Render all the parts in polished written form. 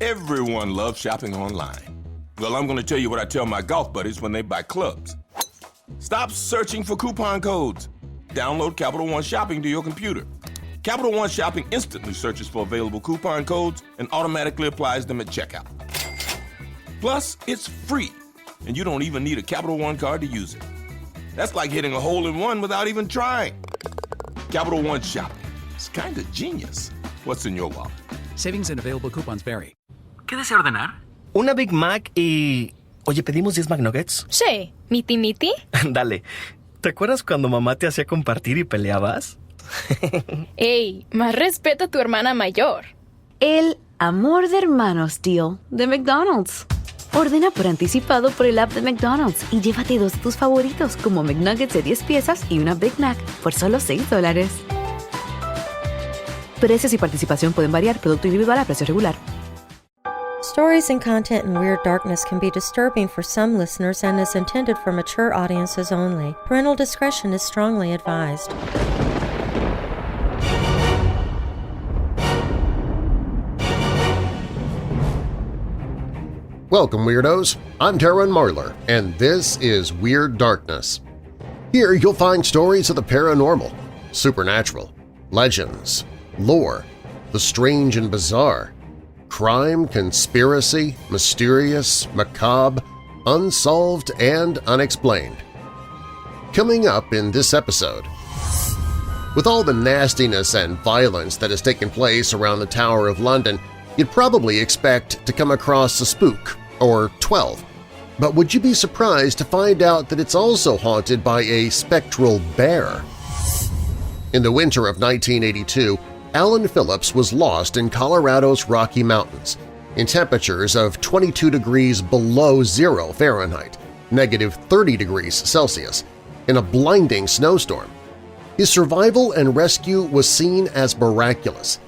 Everyone loves shopping online. Well, I'm going to tell you what I tell my golf buddies when they buy clubs. Stop searching for coupon codes. Download Capital One Shopping to your computer. Capital One Shopping instantly searches for available coupon codes and automatically applies them at checkout. Plus, it's free, and you don't even need a Capital One card to use it. That's like hitting a hole-in-one without even trying. Capital One Shopping. It's kind of genius. What's in your wallet? Savings and available coupons vary. ¿Qué desea ordenar? Una Big Mac y... Oye, ¿pedimos 10 McNuggets? Sí. ¿Miti-miti? Dale. ¿Te acuerdas cuando mamá te hacía compartir y peleabas? Ey, más respeta a tu hermana mayor. El amor de hermanos deal de McDonald's. Ordena por anticipado por el app de McDonald's y llévate 2 de tus favoritos como McNuggets de 10 piezas y una Big Mac por solo $6. Precios y participación pueden variar. Producto individual a precio regular. Stories and content in Weird Darkness can be disturbing for some listeners and is intended for mature audiences only. Parental discretion is strongly advised. Welcome, Weirdos. I'm Darren Marlar, and this is Weird Darkness. Here you'll find stories of the paranormal, supernatural, legends, lore, the strange and bizarre, crime, conspiracy, mysterious, macabre, unsolved, and unexplained. Coming up in this episode, with all the nastiness and violence that has taken place around the Tower of London, you'd probably expect to come across a spook, or 12. But would you be surprised to find out that it's also haunted by a spectral bear? In the winter of 1982, Alan Phillips was lost in Colorado's Rocky Mountains in temperatures of 22 degrees below zero Fahrenheit, negative 30 degrees Celsius, in a blinding snowstorm. His survival and rescue was seen as miraculous,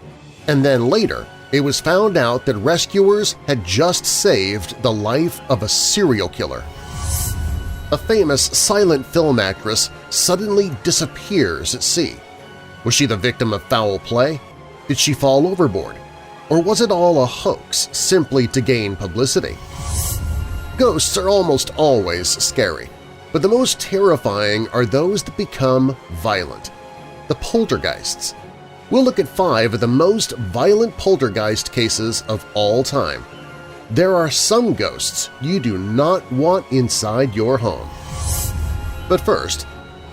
and then later it was found out that rescuers had just saved the life of a serial killer. A famous silent film actress suddenly disappears at sea. Was she the victim of foul play? Did she fall overboard? Or was it all a hoax simply to gain publicity? Ghosts are almost always scary, but the most terrifying are those that become violent – the poltergeists. We'll look at 5 of the most violent poltergeist cases of all time. There are some ghosts you do not want inside your home. But first,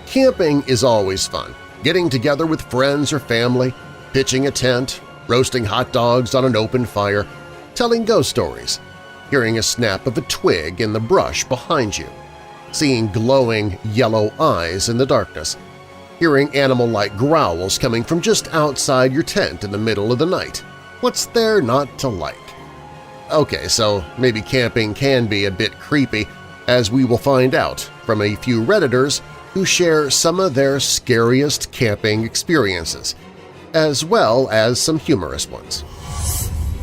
camping is always fun. Getting together with friends or family, pitching a tent, roasting hot dogs on an open fire, telling ghost stories, hearing a snap of a twig in the brush behind you, seeing glowing yellow eyes in the darkness, hearing animal-like growls coming from just outside your tent in the middle of the night. What's there not to like? Okay, so maybe camping can be a bit creepy, as we will find out from a few Redditors who share some of their scariest camping experiences, as well as some humorous ones.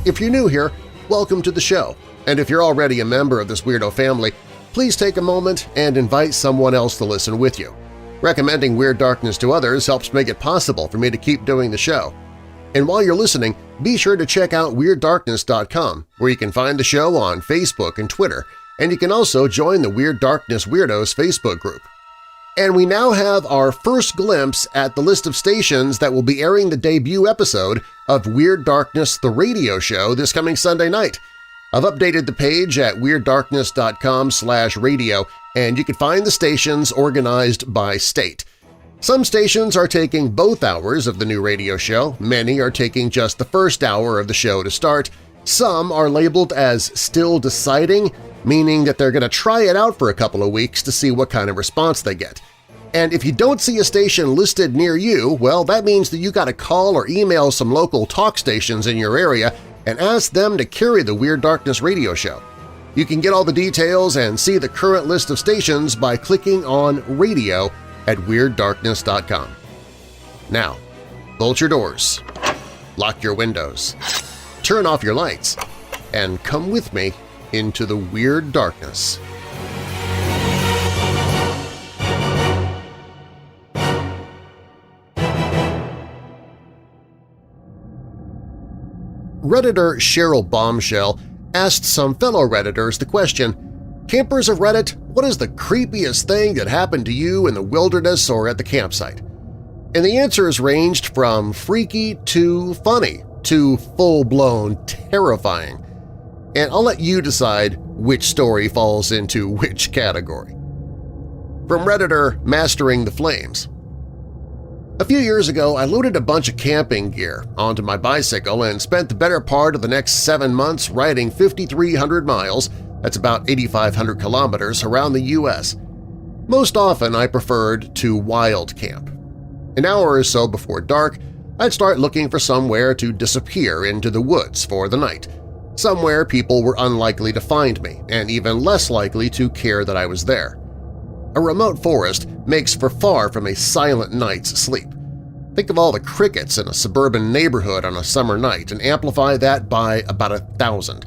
If you're new here, welcome to the show, and if you're already a member of this weirdo family, please take a moment and invite someone else to listen with you. Recommending Weird Darkness to others helps make it possible for me to keep doing the show. And while you're listening, be sure to check out WeirdDarkness.com, where you can find the show on Facebook and Twitter, and you can also join the Weird Darkness Weirdos Facebook group. And we now have our first glimpse at the list of stations that will be airing the debut episode of Weird Darkness the radio show this coming Sunday night. I've updated the page at WeirdDarkness.com/radio, and you can find the stations organized by state. Some stations are taking both hours of the new radio show, many are taking just the first hour of the show to start, some are labeled as still deciding, meaning that they're going to try it out for a couple of weeks to see what kind of response they get. And if you don't see a station listed near you, well, that means that you got to call or email some local talk stations in your area and ask them to carry the Weird Darkness radio show. You can get all the details and see the current list of stations by clicking on Radio at WeirdDarkness.com. Now, bolt your doors, lock your windows, turn off your lights, and come with me into the Weird Darkness. Redditor Cheryl Bombshell asked some fellow Redditors the question, "Campers of Reddit, what is the creepiest thing that happened to you in the wilderness or at the campsite?" And the answers ranged from freaky to funny to full-blown terrifying. And I'll let you decide which story falls into which category. From Redditor Mastering the Flames. A few years ago, I loaded a bunch of camping gear onto my bicycle and spent the better part of the next 7 months riding 5,300 miles, that's about 8,500 kilometers, around the U.S. Most often, I preferred to wild camp. An hour or so before dark, I'd start looking for somewhere to disappear into the woods for the night, somewhere people were unlikely to find me and even less likely to care that I was there. A remote forest makes for far from a silent night's sleep. Think of all the crickets in a suburban neighborhood on a summer night and amplify that by about 1,000.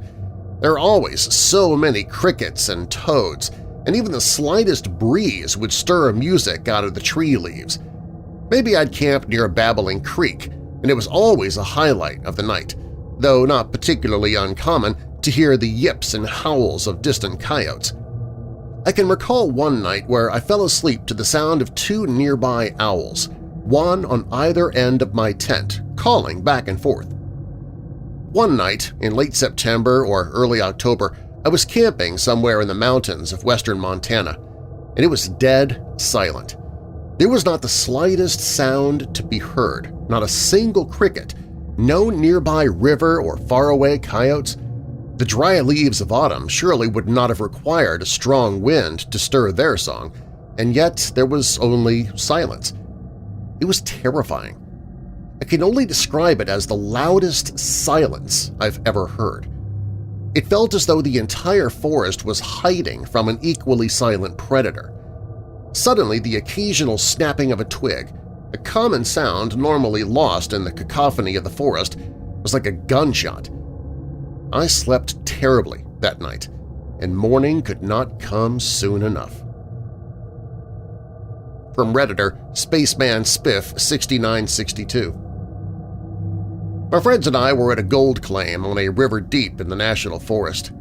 There are always so many crickets and toads, and even the slightest breeze would stir music out of the tree leaves. Maybe I'd camp near a babbling creek, and it was always a highlight of the night, though not particularly uncommon to hear the yips and howls of distant coyotes. I can recall one night where I fell asleep to the sound of 2 nearby owls, one on either end of my tent, calling back and forth. One night in late September or early October, I was camping somewhere in the mountains of western Montana, and it was dead silent. There was not the slightest sound to be heard, not a single cricket, no nearby river or faraway coyotes. The dry leaves of autumn surely would not have required a strong wind to stir their song, and yet there was only silence. It was terrifying. I can only describe it as the loudest silence I've ever heard. It felt as though the entire forest was hiding from an equally silent predator. Suddenly, the occasional snapping of a twig, a common sound normally lost in the cacophony of the forest, was like a gunshot. I slept terribly that night, and morning could not come soon enough. From Redditor Spaceman Spiff 6962. My friends and I were at a gold claim on a river deep in the national forest.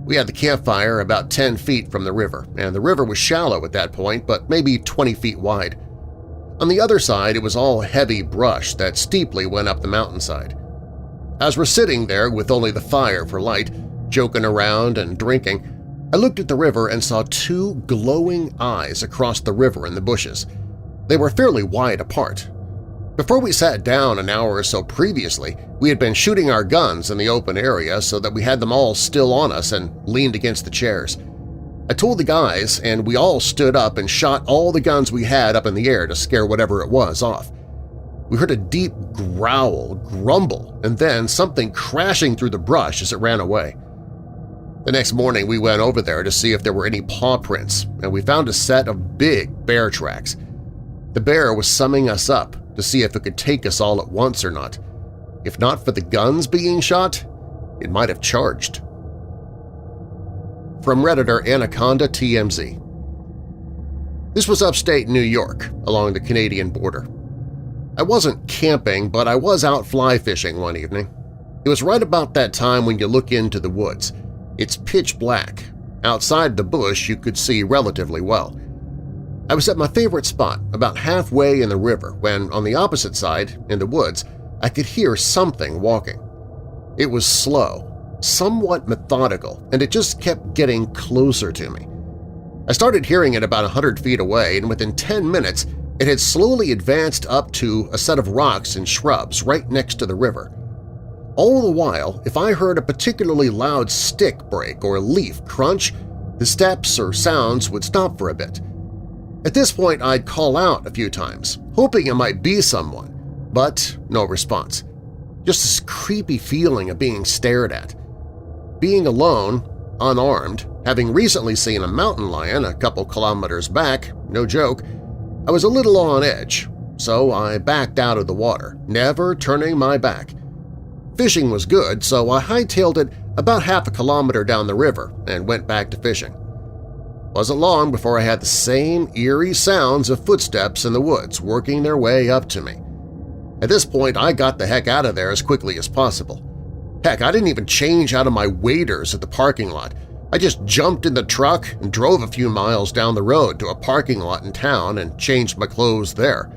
We had the campfire about 10 feet from the river, and the river was shallow at that point, but maybe 20 feet wide. On the other side, it was all heavy brush that steeply went up the mountainside. As we're sitting there with only the fire for light, joking around and drinking, I looked at the river and saw 2 glowing eyes across the river in the bushes. They were fairly wide apart. Before we sat down an hour or so previously, we had been shooting our guns in the open area so that we had them all still on us and leaned against the chairs. I told the guys, and we all stood up and shot all the guns we had up in the air to scare whatever it was off. We heard a deep growl, grumble, and then something crashing through the brush as it ran away. The next morning we went over there to see if there were any paw prints, and we found a set of big bear tracks. The bear was summing us up to see if it could take us all at once or not. If not for the guns being shot, it might have charged. From Redditor Anaconda TMZ. This was upstate New York, along the Canadian border. I wasn't camping, but I was out fly fishing one evening. It was right about that time when you look into the woods. It's pitch black. Outside the bush you could see relatively well. I was at my favorite spot, about halfway in the river, when on the opposite side, in the woods, I could hear something walking. It was slow, somewhat methodical, and it just kept getting closer to me. I started hearing it about 100 feet away, and within 10 minutes it had slowly advanced up to a set of rocks and shrubs right next to the river. All the while, if I heard a particularly loud stick break or leaf crunch, the steps or sounds would stop for a bit. At this point, I'd call out a few times, hoping it might be someone, but no response. Just this creepy feeling of being stared at. Being alone, unarmed, having recently seen a mountain lion a couple kilometers back, no joke, I was a little on edge, so I backed out of the water, never turning my back. Fishing was good, so I hightailed it about half a kilometer down the river and went back to fishing. Wasn't long before I had the same eerie sounds of footsteps in the woods working their way up to me. At this point, I got the heck out of there as quickly as possible. Heck, I didn't even change out of my waders at the parking lot. I just jumped in the truck and drove a few miles down the road to a parking lot in town and changed my clothes there.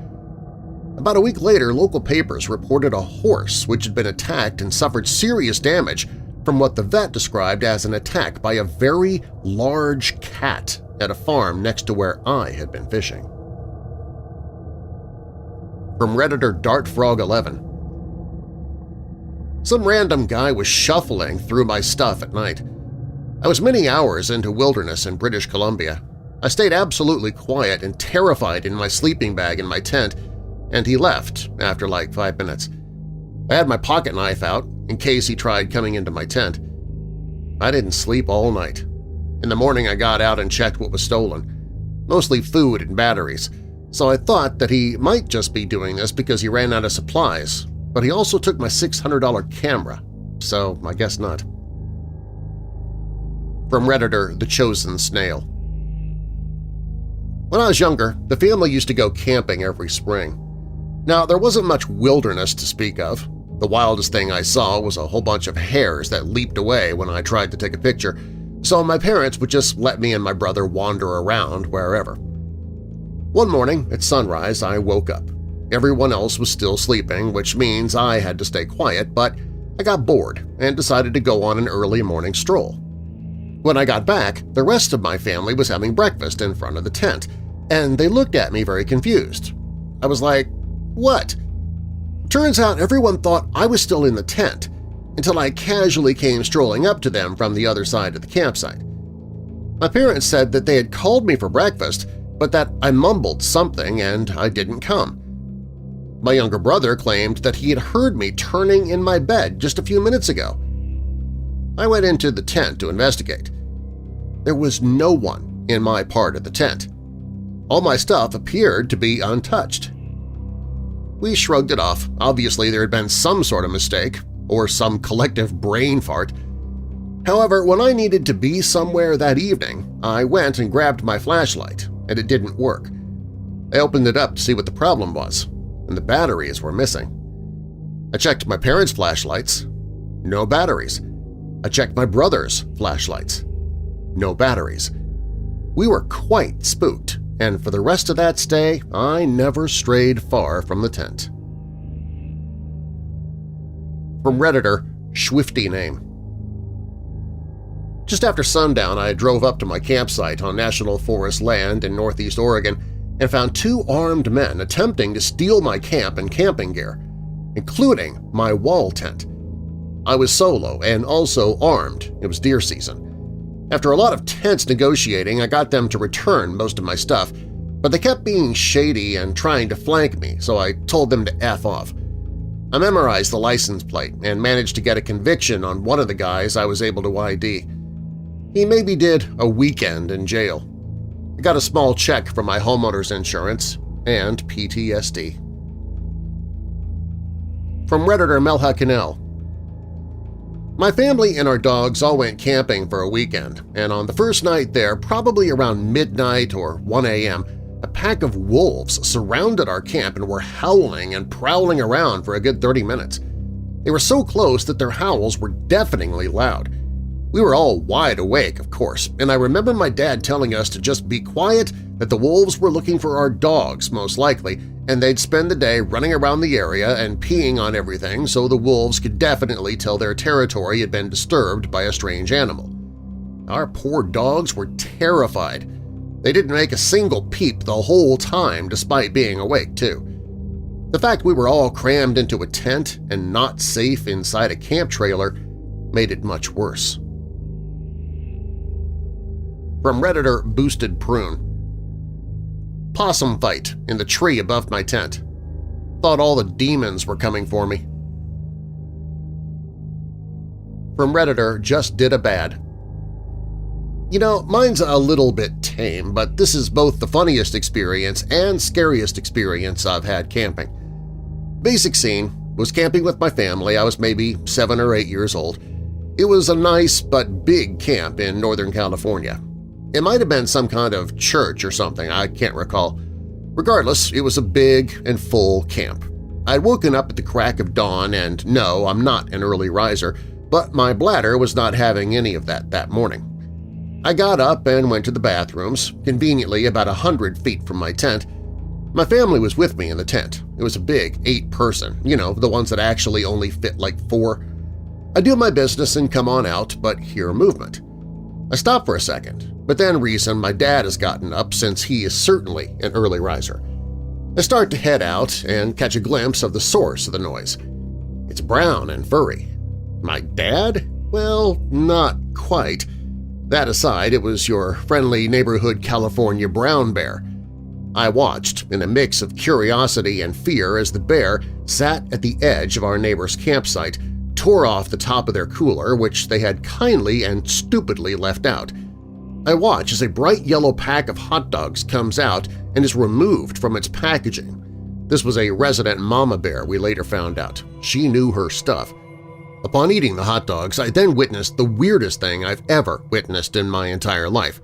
About a week later, local papers reported a horse which had been attacked and suffered serious damage from what the vet described as an attack by a very large cat at a farm next to where I had been fishing. From Redditor DartFrog11. Some random guy was shuffling through my stuff at night. I was many hours into wilderness in British Columbia. I stayed absolutely quiet and terrified in my sleeping bag in my tent, and he left after like 5 minutes. I had my pocket knife out in case he tried coming into my tent. I didn't sleep all night. In the morning I got out and checked what was stolen, mostly food and batteries, so I thought that he might just be doing this because he ran out of supplies, but he also took my $600 camera, so I guess not. From Redditor The Chosen Snail. When I was younger, the family used to go camping every spring. Now, there wasn't much wilderness to speak of. The wildest thing I saw was a whole bunch of hares that leaped away when I tried to take a picture, so my parents would just let me and my brother wander around wherever. One morning at sunrise, I woke up. Everyone else was still sleeping, which means I had to stay quiet, but I got bored and decided to go on an early morning stroll. When I got back, the rest of my family was having breakfast in front of the tent, and they looked at me very confused. I was like, "What?" Turns out everyone thought I was still in the tent until I casually came strolling up to them from the other side of the campsite. My parents said that they had called me for breakfast, but that I mumbled something and I didn't come. My younger brother claimed that he had heard me turning in my bed just a few minutes ago. I went into the tent to investigate. There was no one in my part of the tent. All my stuff appeared to be untouched. We shrugged it off. Obviously, there had been some sort of mistake or some collective brain fart. However, when I needed to be somewhere that evening, I went and grabbed my flashlight, and it didn't work. I opened it up to see what the problem was, and the batteries were missing. I checked my parents' flashlights. No batteries. I checked my brother's flashlights. No batteries. We were quite spooked, and for the rest of that stay, I never strayed far from the tent. From Redditor Swifty Name. Just after sundown, I drove up to my campsite on National Forest land in northeast Oregon and found 2 armed men attempting to steal my camp and camping gear, including my wall tent. I was solo and also armed. It was deer season. After a lot of tense negotiating, I got them to return most of my stuff, but they kept being shady and trying to flank me, so I told them to F off. I memorized the license plate and managed to get a conviction on one of the guys I was able to ID. He maybe did a weekend in jail. I got a small check from my homeowner's insurance and PTSD. From Redditor Melha Cannell. My family and our dogs all went camping for a weekend, and on the first night there, probably around midnight or 1 a.m., a pack of wolves surrounded our camp and were howling and prowling around for a good 30 minutes. They were so close that their howls were deafeningly loud. We were all wide awake, of course, and I remember my dad telling us to just be quiet, that the wolves were looking for our dogs most likely, and they'd spend the day running around the area and peeing on everything so the wolves could definitely tell their territory had been disturbed by a strange animal. Our poor dogs were terrified. They didn't make a single peep the whole time despite being awake, too. The fact we were all crammed into a tent and not safe inside a camp trailer made it much worse. From Redditor Boosted Prune. Possum fight in the tree above my tent. Thought all the demons were coming for me. From Redditor Just Did a Bad. You know, mine's a little bit tame, but this is both the funniest experience and scariest experience I've had camping. Basic scene was camping with my family. I was maybe 7 or 8 years old. It was a nice but big camp in Northern California. It might have been some kind of church or something, I can't recall. Regardless, it was a big and full camp. I'd woken up at the crack of dawn, and no, I'm not an early riser, but my bladder was not having any of that morning. I got up and went to the bathrooms, conveniently about 100 feet from my tent. My family was with me in the tent. It was a big 8-person, the ones that actually only fit like 4. I do my business and come on out, but hear movement. I stop for a second, but then reason my dad has gotten up since he is certainly an early riser. I start to head out and catch a glimpse of the source of the noise. It's brown and furry. My dad? Well, not quite. That aside, it was your friendly neighborhood California brown bear. I watched in a mix of curiosity and fear as the bear sat at the edge of our neighbor's campsite, tore off the top of their cooler, which they had kindly and stupidly left out. I watch as a bright yellow pack of hot dogs comes out and is removed from its packaging. This was a resident mama bear, we later found out. She knew her stuff. Upon eating the hot dogs, I then witnessed the weirdest thing I've ever witnessed in my entire life.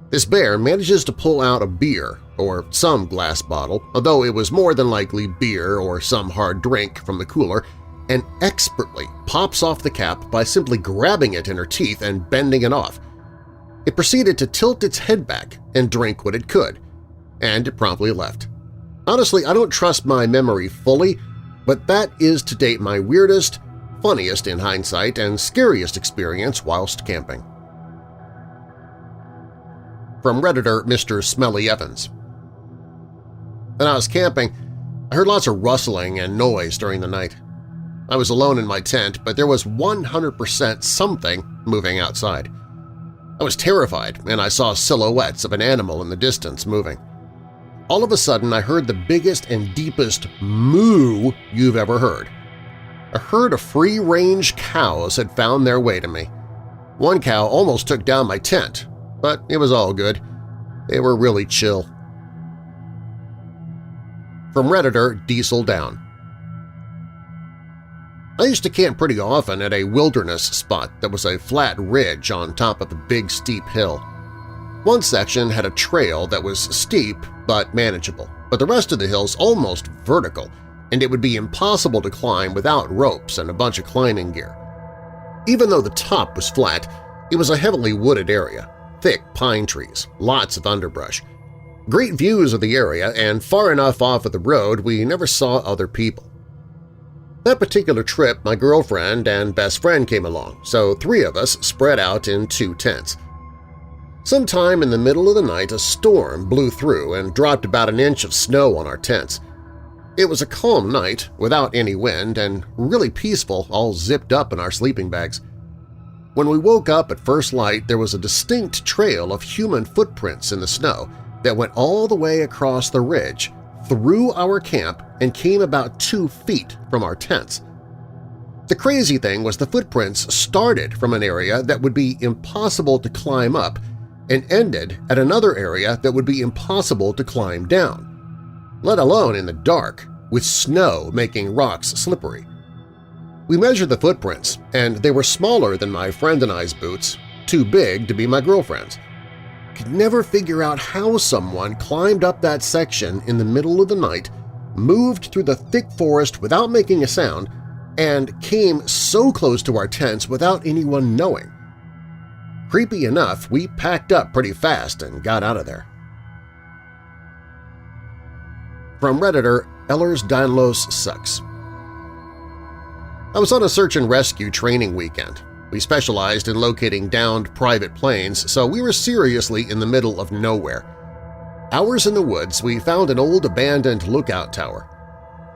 This bear manages to pull out a beer, or some glass bottle, although it was more than likely beer or some hard drink from the cooler, and expertly pops off the cap by simply grabbing it in her teeth and bending it off. It proceeded to tilt its head back and drink what it could, and it promptly left. Honestly, I don't trust my memory fully, but that is to date my weirdest, funniest in hindsight, and scariest experience whilst camping. From Redditor Mr. Smelly Evans. When I was camping, I heard lots of rustling and noise during the night. I was alone in my tent, but there was 100% something moving outside. I was terrified, and I saw silhouettes of an animal in the distance moving. All of a sudden, I heard the biggest and deepest moo you've ever heard. A herd of free-range cows had found their way to me. One cow almost took down my tent, but it was all good. They were really chill. From Redditor Diesel Down. I used to camp pretty often at a wilderness spot that was a flat ridge on top of a big steep hill. One section had a trail that was steep but manageable, but the rest of the hill's almost vertical, and it would be impossible to climb without ropes and a bunch of climbing gear. Even though the top was flat, it was a heavily wooded area, thick pine trees, lots of underbrush. Great views of the area, and far enough off of the road we never saw other people. That particular trip, my girlfriend and best friend came along, so 3 of us spread out in 2 tents. Sometime in the middle of the night, a storm blew through and dropped about an inch of snow on our tents. It was a calm night, without any wind, and really peaceful, all zipped up in our sleeping bags. When we woke up at first light, there was a distinct trail of human footprints in the snow that went all the way across the ridge, through our camp, and came about 2 feet from our tents. The crazy thing was the footprints started from an area that would be impossible to climb up and ended at another area that would be impossible to climb down, let alone in the dark, with snow making rocks slippery. We measured the footprints, and they were smaller than my friend and I's boots, too big to be my girlfriend's. Could never figure out how someone climbed up that section in the middle of the night, moved through the thick forest without making a sound, and came so close to our tents without anyone knowing. Creepy enough, we packed up pretty fast and got out of there. From Redditor Ellers Danlos Sucks. I was on a search and rescue training weekend. We specialized in locating downed private planes, so we were seriously in the middle of nowhere. Hours in the woods, we found an old abandoned lookout tower.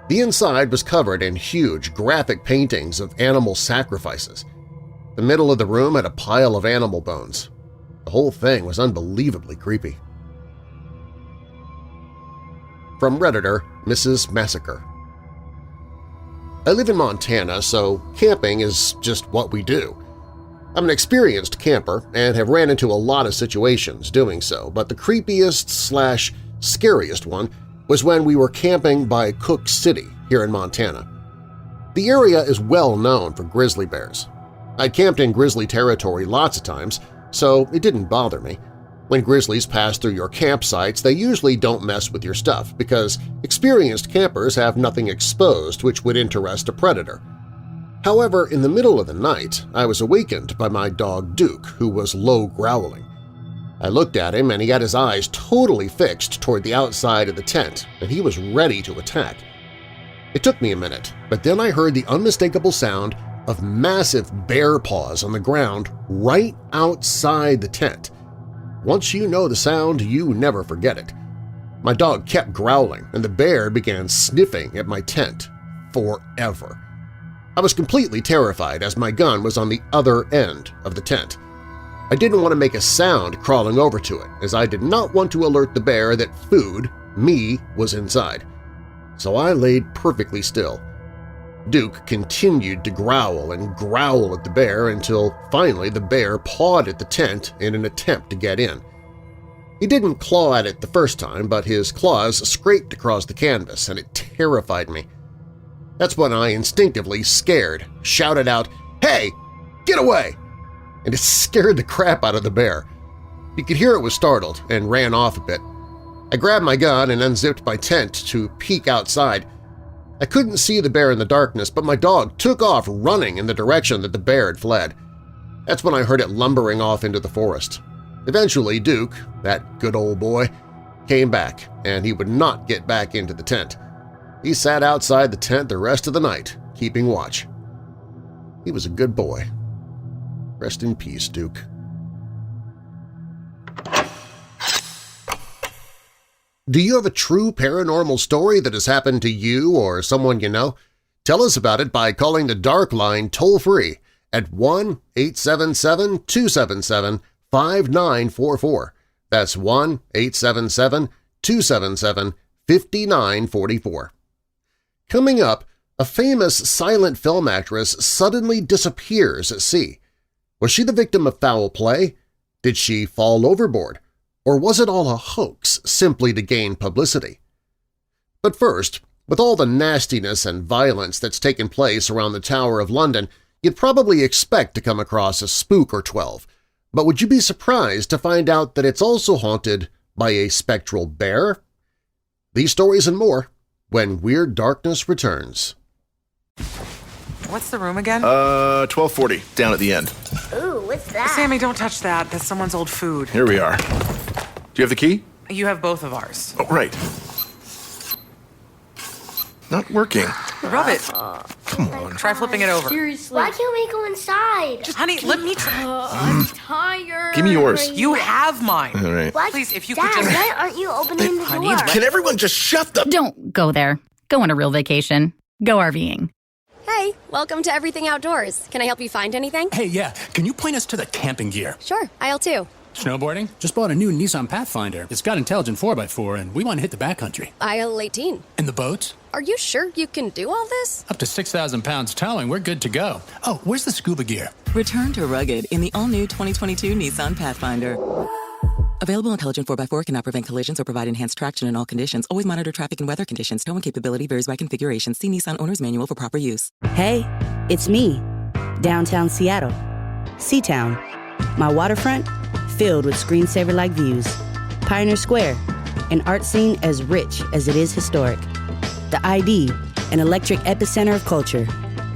The inside was covered in huge, graphic paintings of animal sacrifices. The middle of the room had a pile of animal bones. The whole thing was unbelievably creepy. From Redditor Mrs. Massacre. I live in Montana, so camping is just what we do. I'm an experienced camper and have ran into a lot of situations doing so, but the creepiest/scariest one was when we were camping by Cook City here in Montana. The area is well known for grizzly bears. I camped in grizzly territory lots of times, so it didn't bother me. When grizzlies pass through your campsites, they usually don't mess with your stuff because experienced campers have nothing exposed which would interest a predator. However, in the middle of the night, I was awakened by my dog Duke, who was low growling. I looked at him and he had his eyes totally fixed toward the outside of the tent, and he was ready to attack. It took me a minute, but then I heard the unmistakable sound of massive bear paws on the ground right outside the tent. Once you know the sound, you never forget it. My dog kept growling, and the bear began sniffing at my tent forever. I was completely terrified as my gun was on the other end of the tent. I didn't want to make a sound crawling over to it, as I did not want to alert the bear that food, me, was inside. So I laid perfectly still. Duke continued to growl and growl at the bear until finally the bear pawed at the tent in an attempt to get in. He didn't claw at it the first time, but his claws scraped across the canvas, and it terrified me. That's when I instinctively, scared, shouted out, "Hey! Get away!" And it scared the crap out of the bear. You could hear it was startled and ran off a bit. I grabbed my gun and unzipped my tent to peek outside. I couldn't see the bear in the darkness, but my dog took off running in the direction that the bear had fled. That's when I heard it lumbering off into the forest. Eventually, Duke, that good old boy, came back, and he would not get back into the tent. He sat outside the tent the rest of the night, keeping watch. He was a good boy. Rest in peace, Duke. Do you have a true paranormal story that has happened to you or someone you know? Tell us about it by calling the Dark Line toll-free at 1-877-277-5944. That's 1-877-277-5944. Coming up, a famous silent film actress suddenly disappears at sea. Was she the victim of foul play? Did she fall overboard? Or was it all a hoax simply to gain publicity? But first, with all the nastiness and violence that's taken place around the Tower of London, you'd probably expect to come across a spook or 12. But would you be surprised to find out that it's also haunted by a spectral bear? These stories and more when Weird Darkness returns. What's the room again? 1240, down at the end. Ooh, what's that? Sammy, don't touch that. That's someone's old food. Here we are. Do you have the key? You have both of ours. Oh, right. Not working. Rub it. Come on. Try flipping it over. Seriously. Why can't we go inside? Honey, let me try. I'm tired. Give me yours. You have mine. All right. What? Please, if you Dad, could just... why aren't you opening the honey, door? Can everyone just shut the... Don't go there. Go on a real vacation. Go RVing. Hey, welcome to Everything Outdoors. Can I help you find anything? Hey, yeah. Can you point us to the camping gear? Sure, aisle 2. Snowboarding? Just bought a new Nissan Pathfinder. It's got intelligent 4x4, and we want to hit the backcountry. Aisle 18. And the boats? Are you sure you can do all this? Up to 6,000 pounds towing, we're good to go. Oh, where's the scuba gear? Return to rugged in the all-new 2022 Nissan Pathfinder. Available intelligent 4x4 cannot prevent collisions or provide enhanced traction in all conditions. Always monitor traffic and weather conditions. Towing capability varies by configuration. See Nissan Owner's Manual for proper use. Hey, it's me, downtown Seattle. Seatown. My waterfront, filled with screensaver-like views. Pioneer Square, an art scene as rich as it is historic. The ID, an electric epicenter of culture.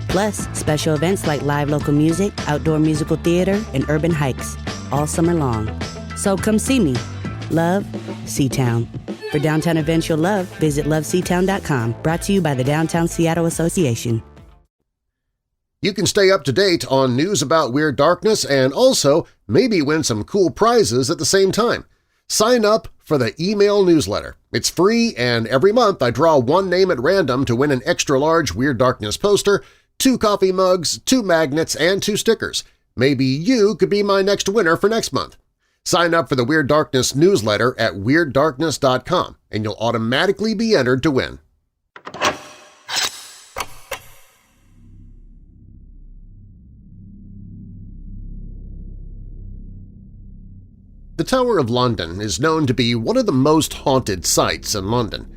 Plus, special events like live local music, outdoor musical theater, and urban hikes, all summer long. So come see me. Love, Seatown. For downtown events you'll love, visit loveseatown.com. Brought to you by the Downtown Seattle Association. You can stay up to date on news about Weird Darkness and also maybe win some cool prizes at the same time. Sign up for the email newsletter. It's free, and every month I draw one name at random to win an extra-large Weird Darkness poster, 2 coffee mugs, 2 magnets, and 2 stickers. Maybe you could be my next winner for next month. Sign up for the Weird Darkness newsletter at WeirdDarkness.com, and you'll automatically be entered to win. The Tower of London is known to be one of the most haunted sites in London.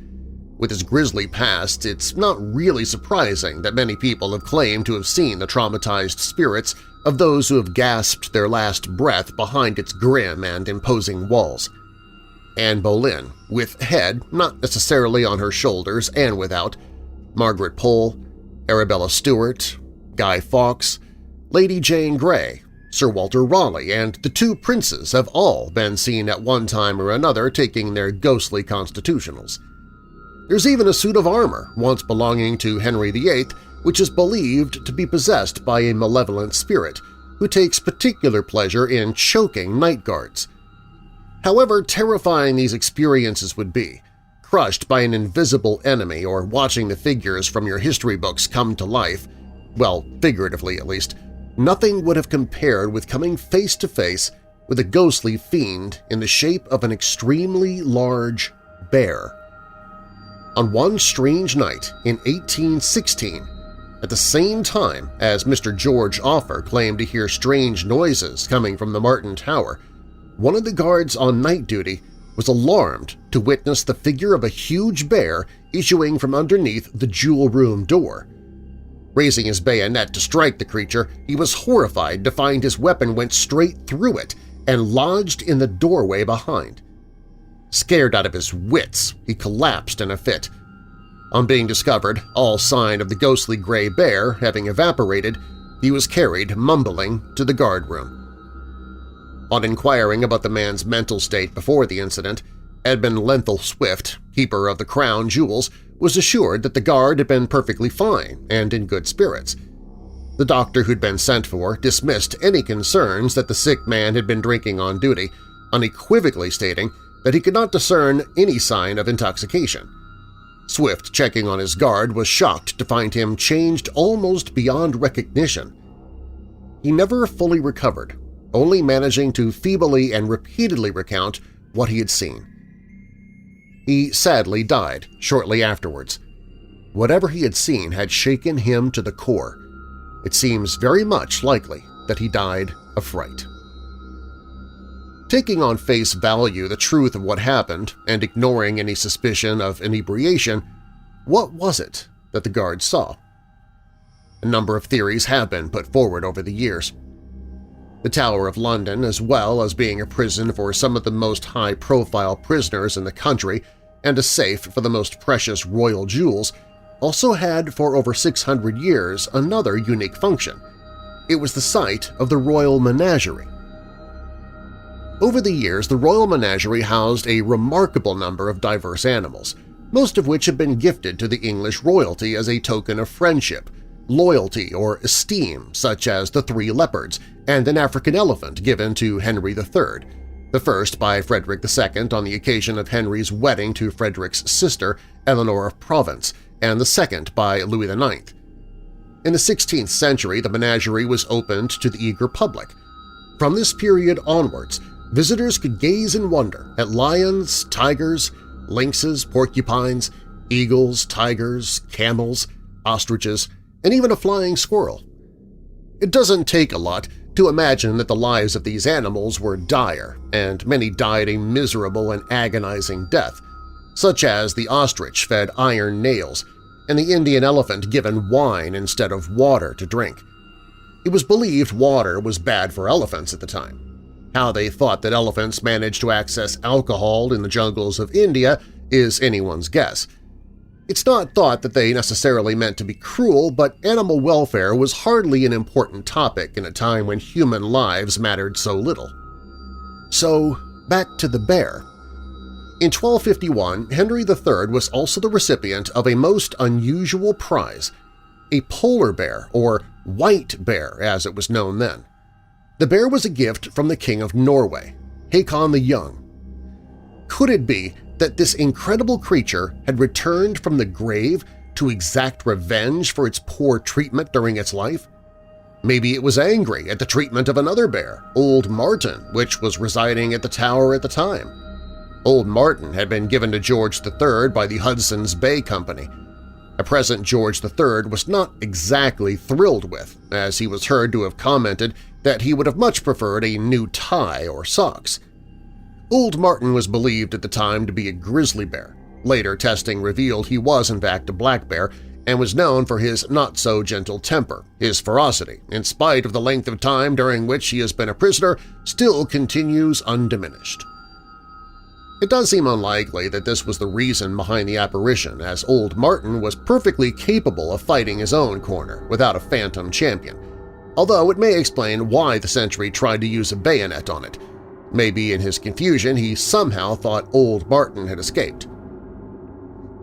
With its grisly past, it's not really surprising that many people have claimed to have seen the traumatized spirits of those who have gasped their last breath behind its grim and imposing walls. Anne Boleyn, with head not necessarily on her shoulders and without, Margaret Pole, Arabella Stewart, Guy Fawkes, Lady Jane Grey, Sir Walter Raleigh, and the two princes have all been seen at one time or another taking their ghostly constitutionals. There's even a suit of armor once belonging to Henry VIII which is believed to be possessed by a malevolent spirit who takes particular pleasure in choking night guards. However terrifying these experiences would be, crushed by an invisible enemy or watching the figures from your history books come to life, well, figuratively at least, nothing would have compared with coming face-to-face with a ghostly fiend in the shape of an extremely large bear. On one strange night in 1816, at the same time as Mr. George Offer claimed to hear strange noises coming from the Martin Tower, one of the guards on night duty was alarmed to witness the figure of a huge bear issuing from underneath the jewel room door. Raising his bayonet to strike the creature, he was horrified to find his weapon went straight through it and lodged in the doorway behind. Scared out of his wits, he collapsed in a fit. On being discovered, all sign of the ghostly gray bear having evaporated, he was carried, mumbling, to the guard room. On inquiring about the man's mental state before the incident, Edmund Lenthal Swift, keeper of the Crown Jewels, was assured that the guard had been perfectly fine and in good spirits. The doctor who'd been sent for dismissed any concerns that the sick man had been drinking on duty, unequivocally stating that he could not discern any sign of intoxication. Swift, checking on his guard, was shocked to find him changed almost beyond recognition. He never fully recovered, only managing to feebly and repeatedly recount what he had seen. He sadly died shortly afterwards. Whatever he had seen had shaken him to the core. It seems very much likely that he died of fright. Taking on face value the truth of what happened and ignoring any suspicion of inebriation, what was it that the guards saw? A number of theories have been put forward over the years. The Tower of London, as well as being a prison for some of the most high-profile prisoners in the country and a safe for the most precious royal jewels, also had for over 600 years another unique function. It was the site of the Royal Menagerie. Over the years, the Royal Menagerie housed a remarkable number of diverse animals, most of which had been gifted to the English royalty as a token of friendship, loyalty, or esteem, such as the 3 leopards and an African elephant given to Henry III, the first by Frederick II on the occasion of Henry's wedding to Frederick's sister, Eleanor of Provence, and the second by Louis IX. In the 16th century, the menagerie was opened to the eager public. From this period onwards, visitors could gaze in wonder at lions, tigers, lynxes, porcupines, eagles, tigers, camels, ostriches, and even a flying squirrel. It doesn't take a lot to imagine that the lives of these animals were dire, and many died a miserable and agonizing death, such as the ostrich fed iron nails and the Indian elephant given wine instead of water to drink. It was believed water was bad for elephants at the time. How they thought that elephants managed to access alcohol in the jungles of India is anyone's guess. It's not thought that they necessarily meant to be cruel, but animal welfare was hardly an important topic in a time when human lives mattered so little. So, back to the bear. In 1251, Henry III was also the recipient of a most unusual prize, a polar bear, or white bear as it was known then. The bear was a gift from the King of Norway, Hakon the Young. Could it be that this incredible creature had returned from the grave to exact revenge for its poor treatment during its life? Maybe it was angry at the treatment of another bear, Old Martin, which was residing at the tower at the time. Old Martin had been given to George III by the Hudson's Bay Company, a present George III was not exactly thrilled with, as he was heard to have commented that he would have much preferred a new tie or socks. Old Martin was believed at the time to be a grizzly bear. Later testing revealed he was in fact a black bear and was known for his not-so-gentle temper. His ferocity, in spite of the length of time during which he has been a prisoner, still continues undiminished. It does seem unlikely that this was the reason behind the apparition, as Old Martin was perfectly capable of fighting his own corner without a phantom champion, although it may explain why the sentry tried to use a bayonet on it. Maybe in his confusion he somehow thought Old Martin had escaped.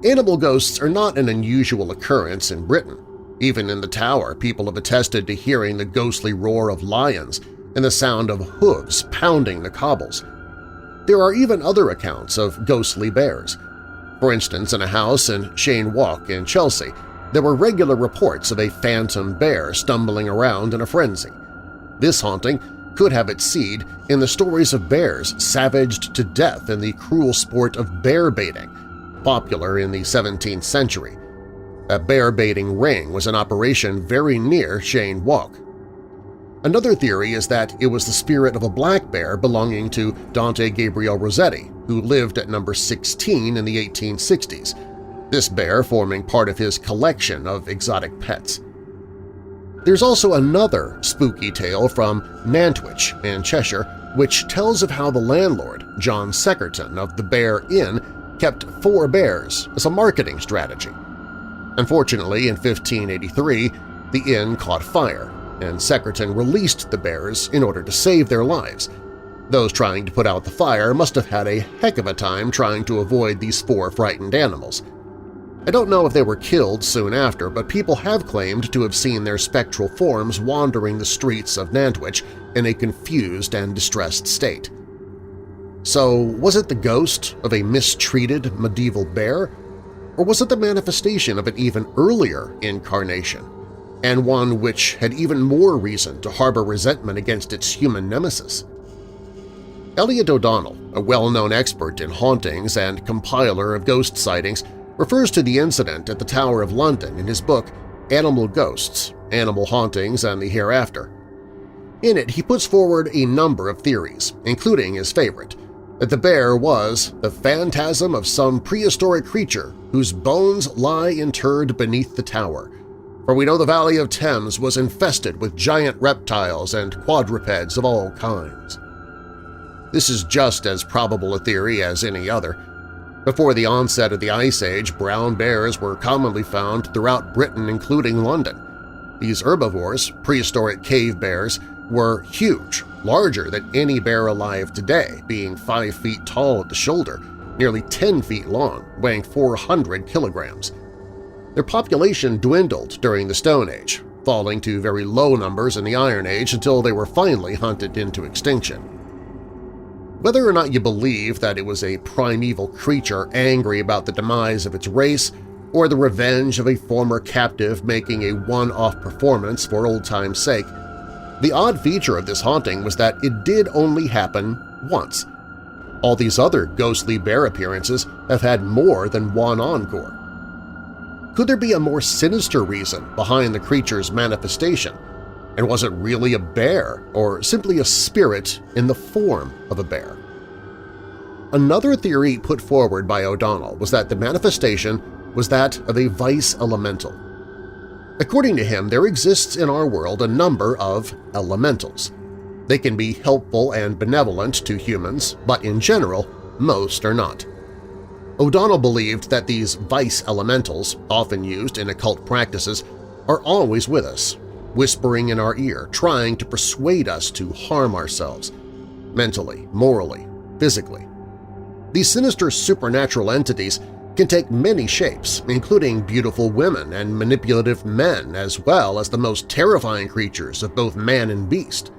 Animal ghosts are not an unusual occurrence in Britain. Even in the Tower, people have attested to hearing the ghostly roar of lions and the sound of hooves pounding the cobbles. There are even other accounts of ghostly bears. For instance, in a house in Cheyne Walk in Chelsea, there were regular reports of a phantom bear stumbling around in a frenzy. This haunting could have its seed in the stories of bears savaged to death in the cruel sport of bear baiting, popular in the 17th century. A bear baiting ring was in operation very near Cheyne Walk. Another theory is that it was the spirit of a black bear belonging to Dante Gabriel Rossetti, who lived at number 16 in the 1860s, this bear forming part of his collection of exotic pets. There's also another spooky tale from Nantwich in Cheshire, which tells of how the landlord, John Seckerton of the Bear Inn, kept 4 bears as a marketing strategy. Unfortunately, in 1583, the inn caught fire, and Seckerton released the bears in order to save their lives. Those trying to put out the fire must have had a heck of a time trying to avoid these 4 frightened animals. I don't know if they were killed soon after, but people have claimed to have seen their spectral forms wandering the streets of Nantwich in a confused and distressed state. So was it the ghost of a mistreated medieval bear, or was it the manifestation of an even earlier incarnation, and one which had even more reason to harbor resentment against its human nemesis? Elliot O'Donnell, a well-known expert in hauntings and compiler of ghost sightings, refers to the incident at the Tower of London in his book Animal Ghosts, Animal Hauntings and the Hereafter. In it, he puts forward a number of theories, including his favorite, that the bear was the phantasm of some prehistoric creature whose bones lie interred beneath the tower, for we know the Valley of Thames was infested with giant reptiles and quadrupeds of all kinds. This is just as probable a theory as any other. Before the onset of the Ice Age, brown bears were commonly found throughout Britain, including London. These herbivores, prehistoric cave bears, were huge, larger than any bear alive today, being 5 feet tall at the shoulder, nearly 10 feet long, weighing 400 kilograms. Their population dwindled during the Stone Age, falling to very low numbers in the Iron Age until they were finally hunted into extinction. Whether or not you believe that it was a primeval creature angry about the demise of its race or the revenge of a former captive making a one-off performance for old time's sake, the odd feature of this haunting was that it did only happen once. All these other ghostly bear appearances have had more than one encore. Could there be a more sinister reason behind the creature's manifestation? And was it really a bear or simply a spirit in the form of a bear? Another theory put forward by O'Donnell was that the manifestation was that of a vice elemental. According to him, there exists in our world a number of elementals. They can be helpful and benevolent to humans, but in general, most are not. O'Donnell believed that these vice elementals, often used in occult practices, are always with us, whispering in our ear, trying to persuade us to harm ourselves, mentally, morally, physically. These sinister supernatural entities can take many shapes, including beautiful women and manipulative men, as well as the most terrifying creatures of both man and beast.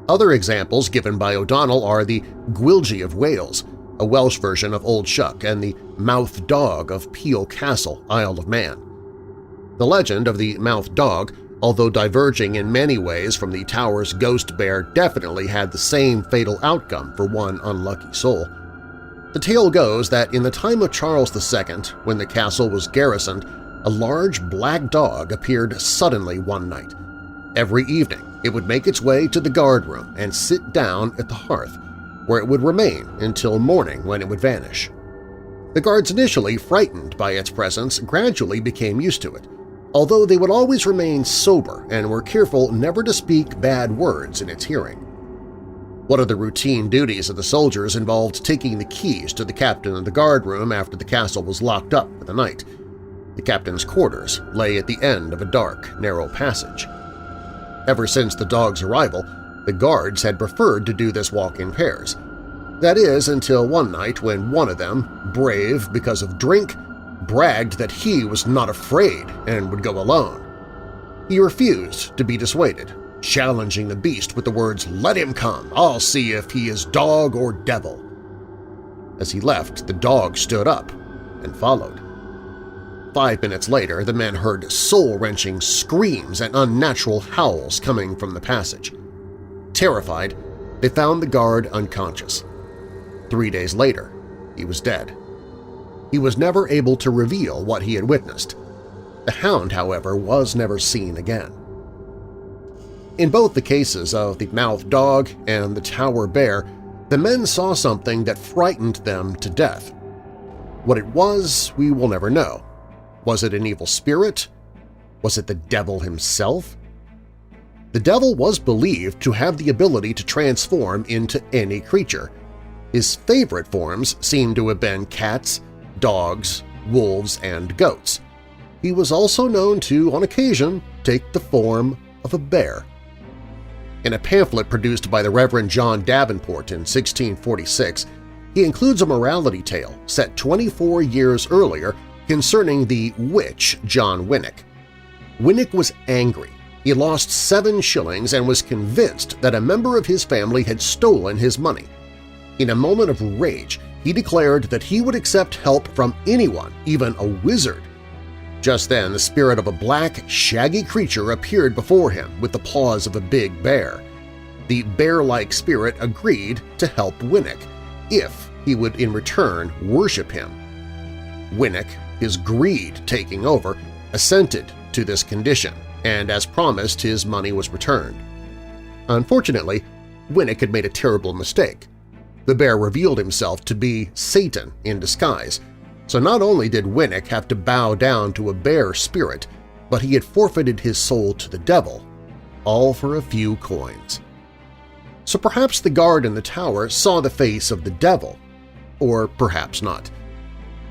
Other examples given by O'Donnell are the Gwilgie of Wales, a Welsh version of Old Shuck, and the Mouth Dog of Peel Castle, Isle of Man. The legend of the Mouth Dog, although diverging in many ways from the tower's ghost bear, definitely had the same fatal outcome for one unlucky soul. The tale goes that in the time of Charles II, when the castle was garrisoned, a large black dog appeared suddenly one night. Every evening it would make its way to the guard room and sit down at the hearth, where it would remain until morning when it would vanish. The guards, initially frightened by its presence, gradually became used to it, although they would always remain sober and were careful never to speak bad words in its hearing. One of the routine duties of the soldiers involved taking the keys to the captain of the guard room after the castle was locked up for the night. The captain's quarters lay at the end of a dark, narrow passage. Ever since the dog's arrival, the guards had preferred to do this walk in pairs. That is, until one night when one of them, brave because of drink, bragged that he was not afraid and would go alone. He refused to be dissuaded, challenging the beast with the words, "Let him come, I'll see if he is dog or devil." As he left, the dog stood up and followed. 5 minutes later, the men heard soul-wrenching screams and unnatural howls coming from the passage. Terrified, they found the guard unconscious. 3 days later, he was dead. He was never able to reveal what he had witnessed. The hound, however, was never seen again. In both the cases of the Mouth Dog and the Tower Bear, the men saw something that frightened them to death. What it was, we will never know. Was it an evil spirit? Was it the devil himself? The devil was believed to have the ability to transform into any creature. His favorite forms seem to have been cats, dogs, wolves, and goats. He was also known to, on occasion, take the form of a bear. In a pamphlet produced by the Reverend John Davenport in 1646, he includes a morality tale set 24 years earlier concerning the witch John Winnick. Winnick was angry. He lost 7 shillings and was convinced that a member of his family had stolen his money. In a moment of rage, he declared that he would accept help from anyone, even a wizard. Just then, the spirit of a black, shaggy creature appeared before him with the paws of a big bear. The bear-like spirit agreed to help Winnick if he would in return worship him. Winnick, his greed taking over, assented to this condition, and as promised, his money was returned. Unfortunately, Winnick had made a terrible mistake. The bear revealed himself to be Satan in disguise, so not only did Winnick have to bow down to a bear spirit, but he had forfeited his soul to the devil, all for a few coins. So perhaps the guard in the tower saw the face of the devil, or perhaps not.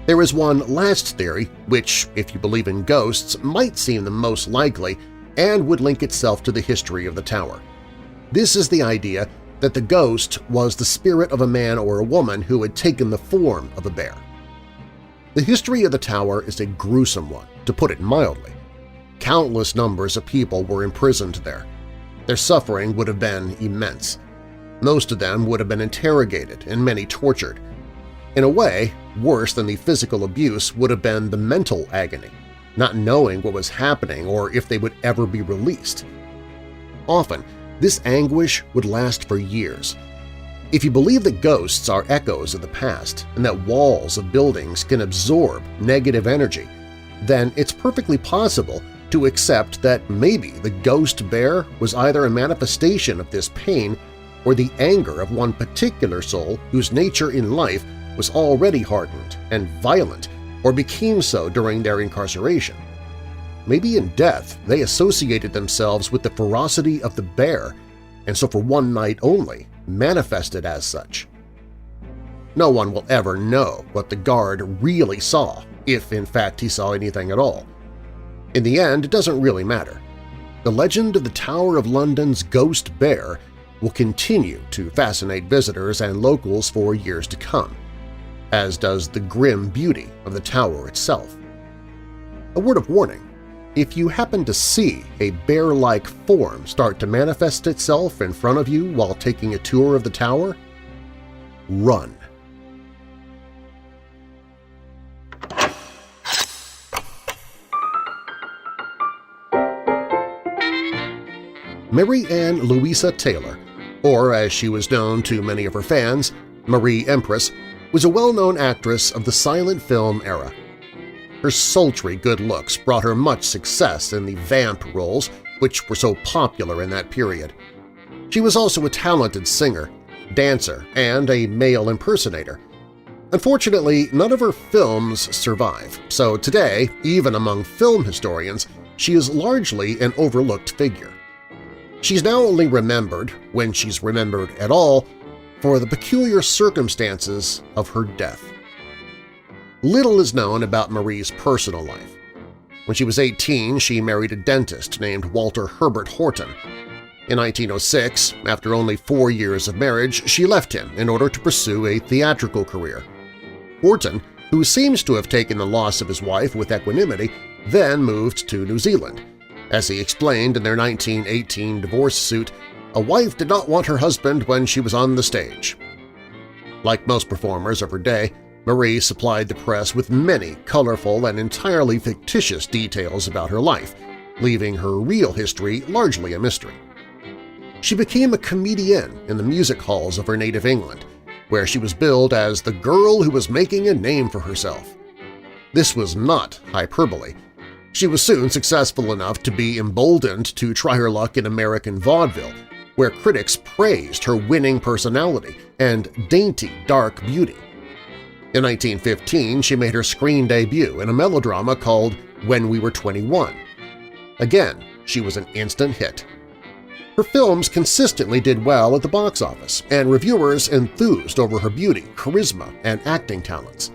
There is one last theory, which, if you believe in ghosts, might seem the most likely and would link itself to the history of the tower. This is the idea that the ghost was the spirit of a man or a woman who had taken the form of a bear. The history of the tower is a gruesome one, to put it mildly. Countless numbers of people were imprisoned there. Their suffering would have been immense. Most of them would have been interrogated and many tortured. In a way, worse than the physical abuse would have been the mental agony, not knowing what was happening or if they would ever be released. Often, this anguish would last for years. If you believe that ghosts are echoes of the past and that walls of buildings can absorb negative energy, then it's perfectly possible to accept that maybe the ghost bear was either a manifestation of this pain or the anger of one particular soul whose nature in life was already hardened and violent or became so during their incarceration. Maybe in death they associated themselves with the ferocity of the bear and so for one night only manifested as such. No one will ever know what the guard really saw, if in fact he saw anything at all. In the end, it doesn't really matter. The legend of the Tower of London's ghost bear will continue to fascinate visitors and locals for years to come, as does the grim beauty of the tower itself. A word of warning: if you happen to see a bear-like form start to manifest itself in front of you while taking a tour of the tower, run. Mary Ann Louisa Taylor, or as she was known to many of her fans, Marie Empress, was a well-known actress of the silent film era. Her sultry good looks brought her much success in the vamp roles, which were so popular in that period. She was also a talented singer, dancer, and a male impersonator. Unfortunately, none of her films survive, so today, even among film historians, she is largely an overlooked figure. She's now only remembered, when she's remembered at all, for the peculiar circumstances of her death. Little is known about Marie's personal life. When she was 18, she married a dentist named Walter Herbert Horton. In 1906, after only 4 years of marriage, she left him in order to pursue a theatrical career. Horton, who seems to have taken the loss of his wife with equanimity, then moved to New Zealand. As he explained in their 1918 divorce suit, a wife did not want her husband when she was on the stage. Like most performers of her day, Marie supplied the press with many colorful and entirely fictitious details about her life, leaving her real history largely a mystery. She became a comedienne in the music halls of her native England, where she was billed as the girl who was making a name for herself. This was not hyperbole. She was soon successful enough to be emboldened to try her luck in American vaudeville, where critics praised her winning personality and dainty, dark beauty. In 1915, she made her screen debut in a melodrama called When We Were 21. Again, she was an instant hit. Her films consistently did well at the box office, and reviewers enthused over her beauty, charisma, and acting talents.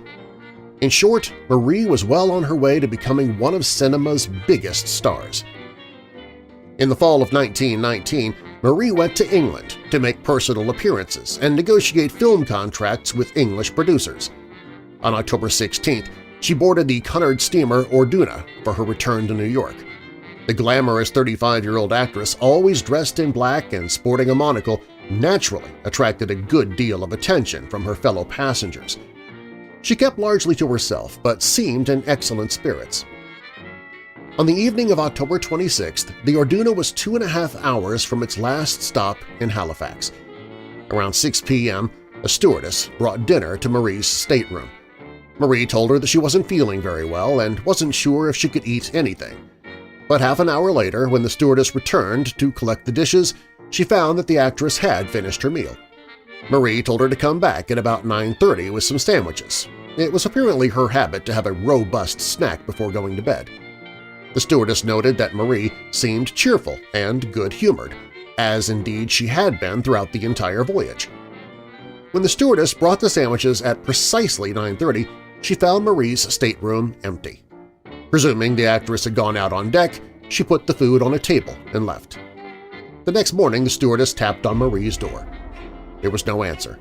In short, Marie was well on her way to becoming one of cinema's biggest stars. In the fall of 1919, Marie went to England to make personal appearances and negotiate film contracts with English producers. On October 16th, she boarded the Cunard steamer Orduna for her return to New York. The glamorous 35-year-old actress, always dressed in black and sporting a monocle, naturally attracted a good deal of attention from her fellow passengers. She kept largely to herself, but seemed in excellent spirits. On the evening of October 26th, the Orduna was 2.5 hours from its last stop in Halifax. Around 6 p.m., a stewardess brought dinner to Marie's stateroom. Marie told her that she wasn't feeling very well and wasn't sure if she could eat anything. But half an hour later, when the stewardess returned to collect the dishes, she found that the actress had finished her meal. Marie told her to come back at about 9:30 with some sandwiches. It was apparently her habit to have a robust snack before going to bed. The stewardess noted that Marie seemed cheerful and good-humored, as indeed she had been throughout the entire voyage. When the stewardess brought the sandwiches at precisely 9:30, she found Marie's stateroom empty. Presuming the actress had gone out on deck, she put the food on a table and left. The next morning, the stewardess tapped on Marie's door. There was no answer.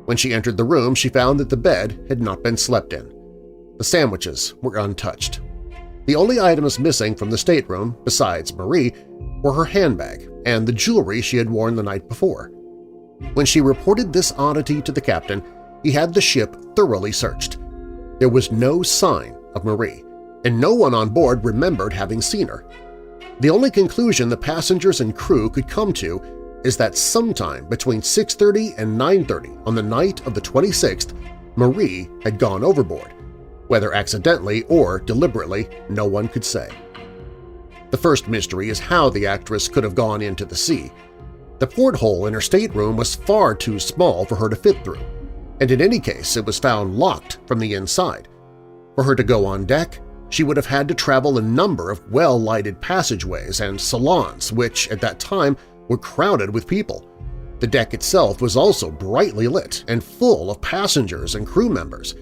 When she entered the room, she found that the bed had not been slept in. The sandwiches were untouched. The only items missing from the stateroom, besides Marie, were her handbag and the jewelry she had worn the night before. When she reported this oddity to the captain, he had the ship thoroughly searched. There was no sign of Marie, and no one on board remembered having seen her. The only conclusion the passengers and crew could come to is that sometime between 6:30 and 9:30 on the night of the 26th, Marie had gone overboard. Whether accidentally or deliberately, no one could say. The first mystery is how the actress could have gone into the sea. The porthole in her stateroom was far too small for her to fit through, and in any case it was found locked from the inside. For her to go on deck, she would have had to travel a number of well-lighted passageways and salons which, at that time, were crowded with people. The deck itself was also brightly lit and full of passengers and crew members.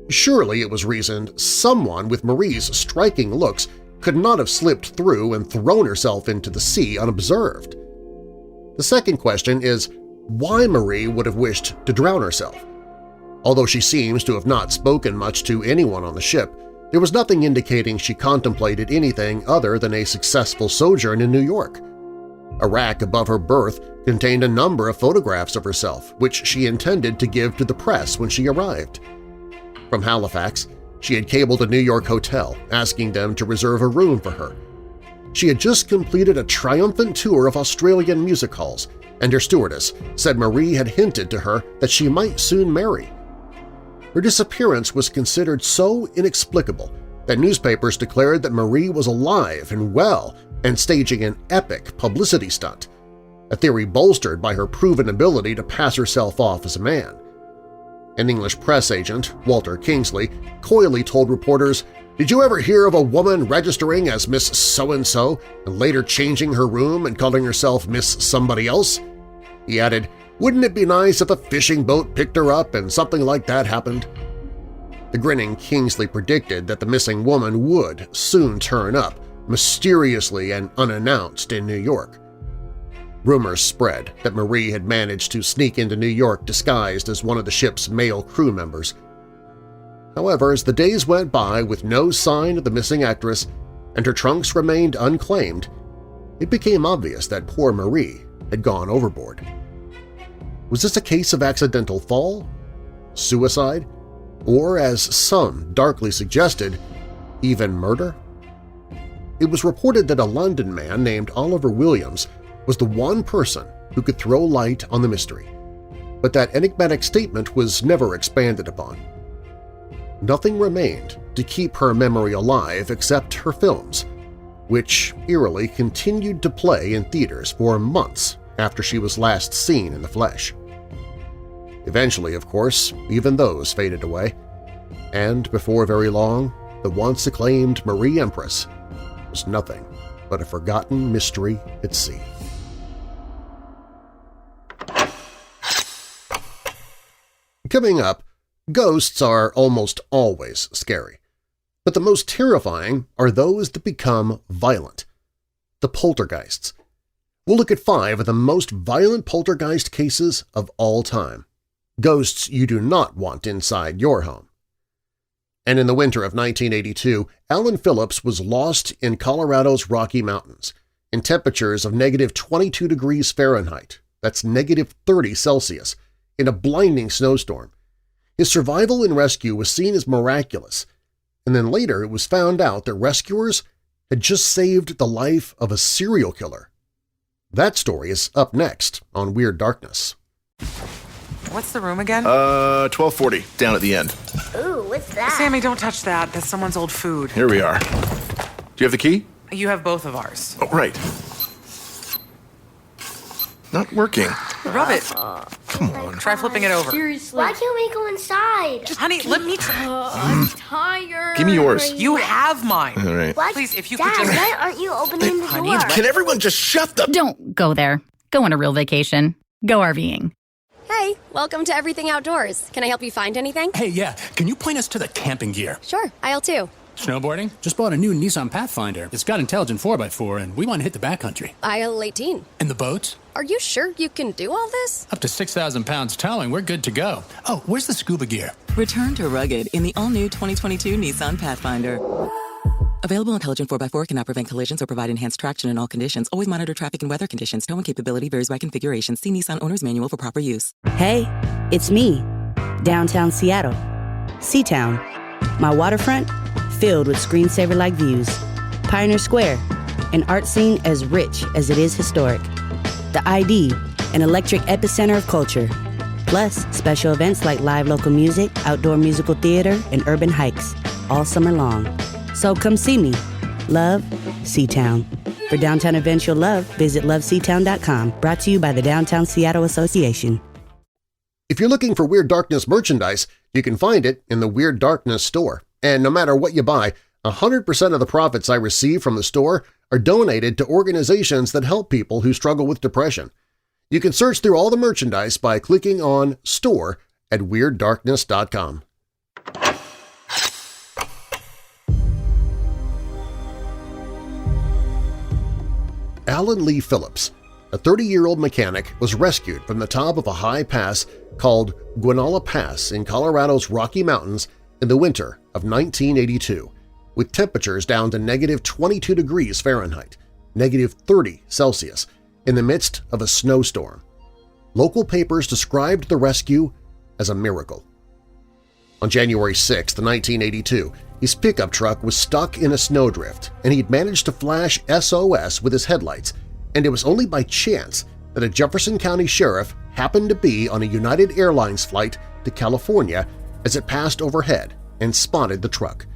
Surely it was reasoned someone with Marie's striking looks could not have slipped through and thrown herself into the sea unobserved. The second question is why Marie would have wished to drown herself. Although she seems to have not spoken much to anyone on the ship, there was nothing indicating she contemplated anything other than a successful sojourn in New York. A rack above her berth contained a number of photographs of herself, which she intended to give to the press when she arrived. From Halifax, she had cabled a New York hotel asking them to reserve a room for her. She had just completed a triumphant tour of Australian music halls, and her stewardess said Marie had hinted to her that she might soon marry. Her disappearance was considered so inexplicable that newspapers declared that Marie was alive and well and staging an epic publicity stunt, a theory bolstered by her proven ability to pass herself off as a man. An English press agent, Walter Kingsley, coyly told reporters, Did you ever hear of a woman registering as Miss So-and-so and later changing her room and calling herself Miss Somebody Else? He added, wouldn't it be nice if a fishing boat picked her up and something like that happened? The grinning Kingsley predicted that the missing woman would soon turn up, mysteriously and unannounced in New York. Rumors spread that Marie had managed to sneak into New York disguised as one of the ship's male crew members. However, as the days went by with no sign of the missing actress and her trunks remained unclaimed, it became obvious that poor Marie had gone overboard. Was this a case of accidental fall? Suicide? Or, as some darkly suggested, even murder? It was reported that a London man named Oliver Williams was the one person who could throw light on the mystery, but that enigmatic statement was never expanded upon. Nothing remained to keep her memory alive except her films, which eerily continued to play in theaters for months after she was last seen in the flesh. Eventually, of course, even those faded away, and before very long, the once acclaimed Marie Empress was nothing but a forgotten mystery at sea. Coming up, ghosts are almost always scary, but the most terrifying are those that become violent. The poltergeists. We'll look at 5 of the most violent poltergeist cases of all time. Ghosts you do not want inside your home. And in the winter of 1982, Alan Phillips was lost in Colorado's Rocky Mountains in temperatures of -22 degrees Fahrenheit, that's -30 Celsius, in a blinding snowstorm. His survival and rescue was seen as miraculous, and then later it was found out that rescuers had just saved the life of a serial killer. That story is up next on Weird Darkness. What's the room again? 1240, down at the end. Ooh, what's that? Sammy, don't touch that. That's someone's old food. Here we are. Do you have the key? You have both of ours. Oh, right. Not working. Rub it. Come on. Try flipping it over. Seriously. Why can't we go inside? Honey, let me try. I'm tired. Give me yours. You have mine. All right. What? Please, if you Dad, could just... why aren't you opening the honey, door? Can everyone just shut the... Don't go there. Go on a real vacation. Go RVing. Hey, welcome to Everything Outdoors. Can I help you find anything? Hey, yeah, can you point us to the camping gear? Sure, aisle 2. Snowboarding? Just bought a new Nissan Pathfinder. It's got intelligent 4x4, and we want to hit the backcountry. Aisle 18. And the boats? Are you sure you can do all this? Up to 6,000 pounds towing, we're good to go. Oh, where's the scuba gear? Return to rugged in the all-new 2022 Nissan Pathfinder. Available intelligent 4x4 cannot prevent collisions or provide enhanced traction in all conditions. Always monitor traffic and weather conditions. Towing capability varies by configuration. See Nissan Owner's Manual for proper use. Hey, it's me, downtown Seattle. Seatown. My waterfront, filled with screensaver-like views. Pioneer Square, an art scene as rich as it is historic. The ID, an electric epicenter of culture. Plus, special events like live local music, outdoor musical theater, and urban hikes, all summer long. So come see me. Love, Seatown. For downtown events you'll love, visit loveseatown.com. Brought to you by the Downtown Seattle Association. If you're looking for Weird Darkness merchandise, you can find it in the Weird Darkness store. And no matter what you buy, 100% of the profits I receive from the store are donated to organizations that help people who struggle with depression. You can search through all the merchandise by clicking on Store at WeirdDarkness.com. Alan Lee Phillips, a 30-year-old mechanic, was rescued from the top of a high pass called Guanala Pass in Colorado's Rocky Mountains in the winter of 1982, with temperatures down to -22 degrees Fahrenheit, -30 Celsius, in the midst of a snowstorm. Local papers described the rescue as a miracle. On January 6, 1982, his pickup truck was stuck in a snowdrift, and he'd managed to flash SOS with his headlights, and it was only by chance that a Jefferson County sheriff happened to be on a United Airlines flight to California as it passed overhead and spotted the truck.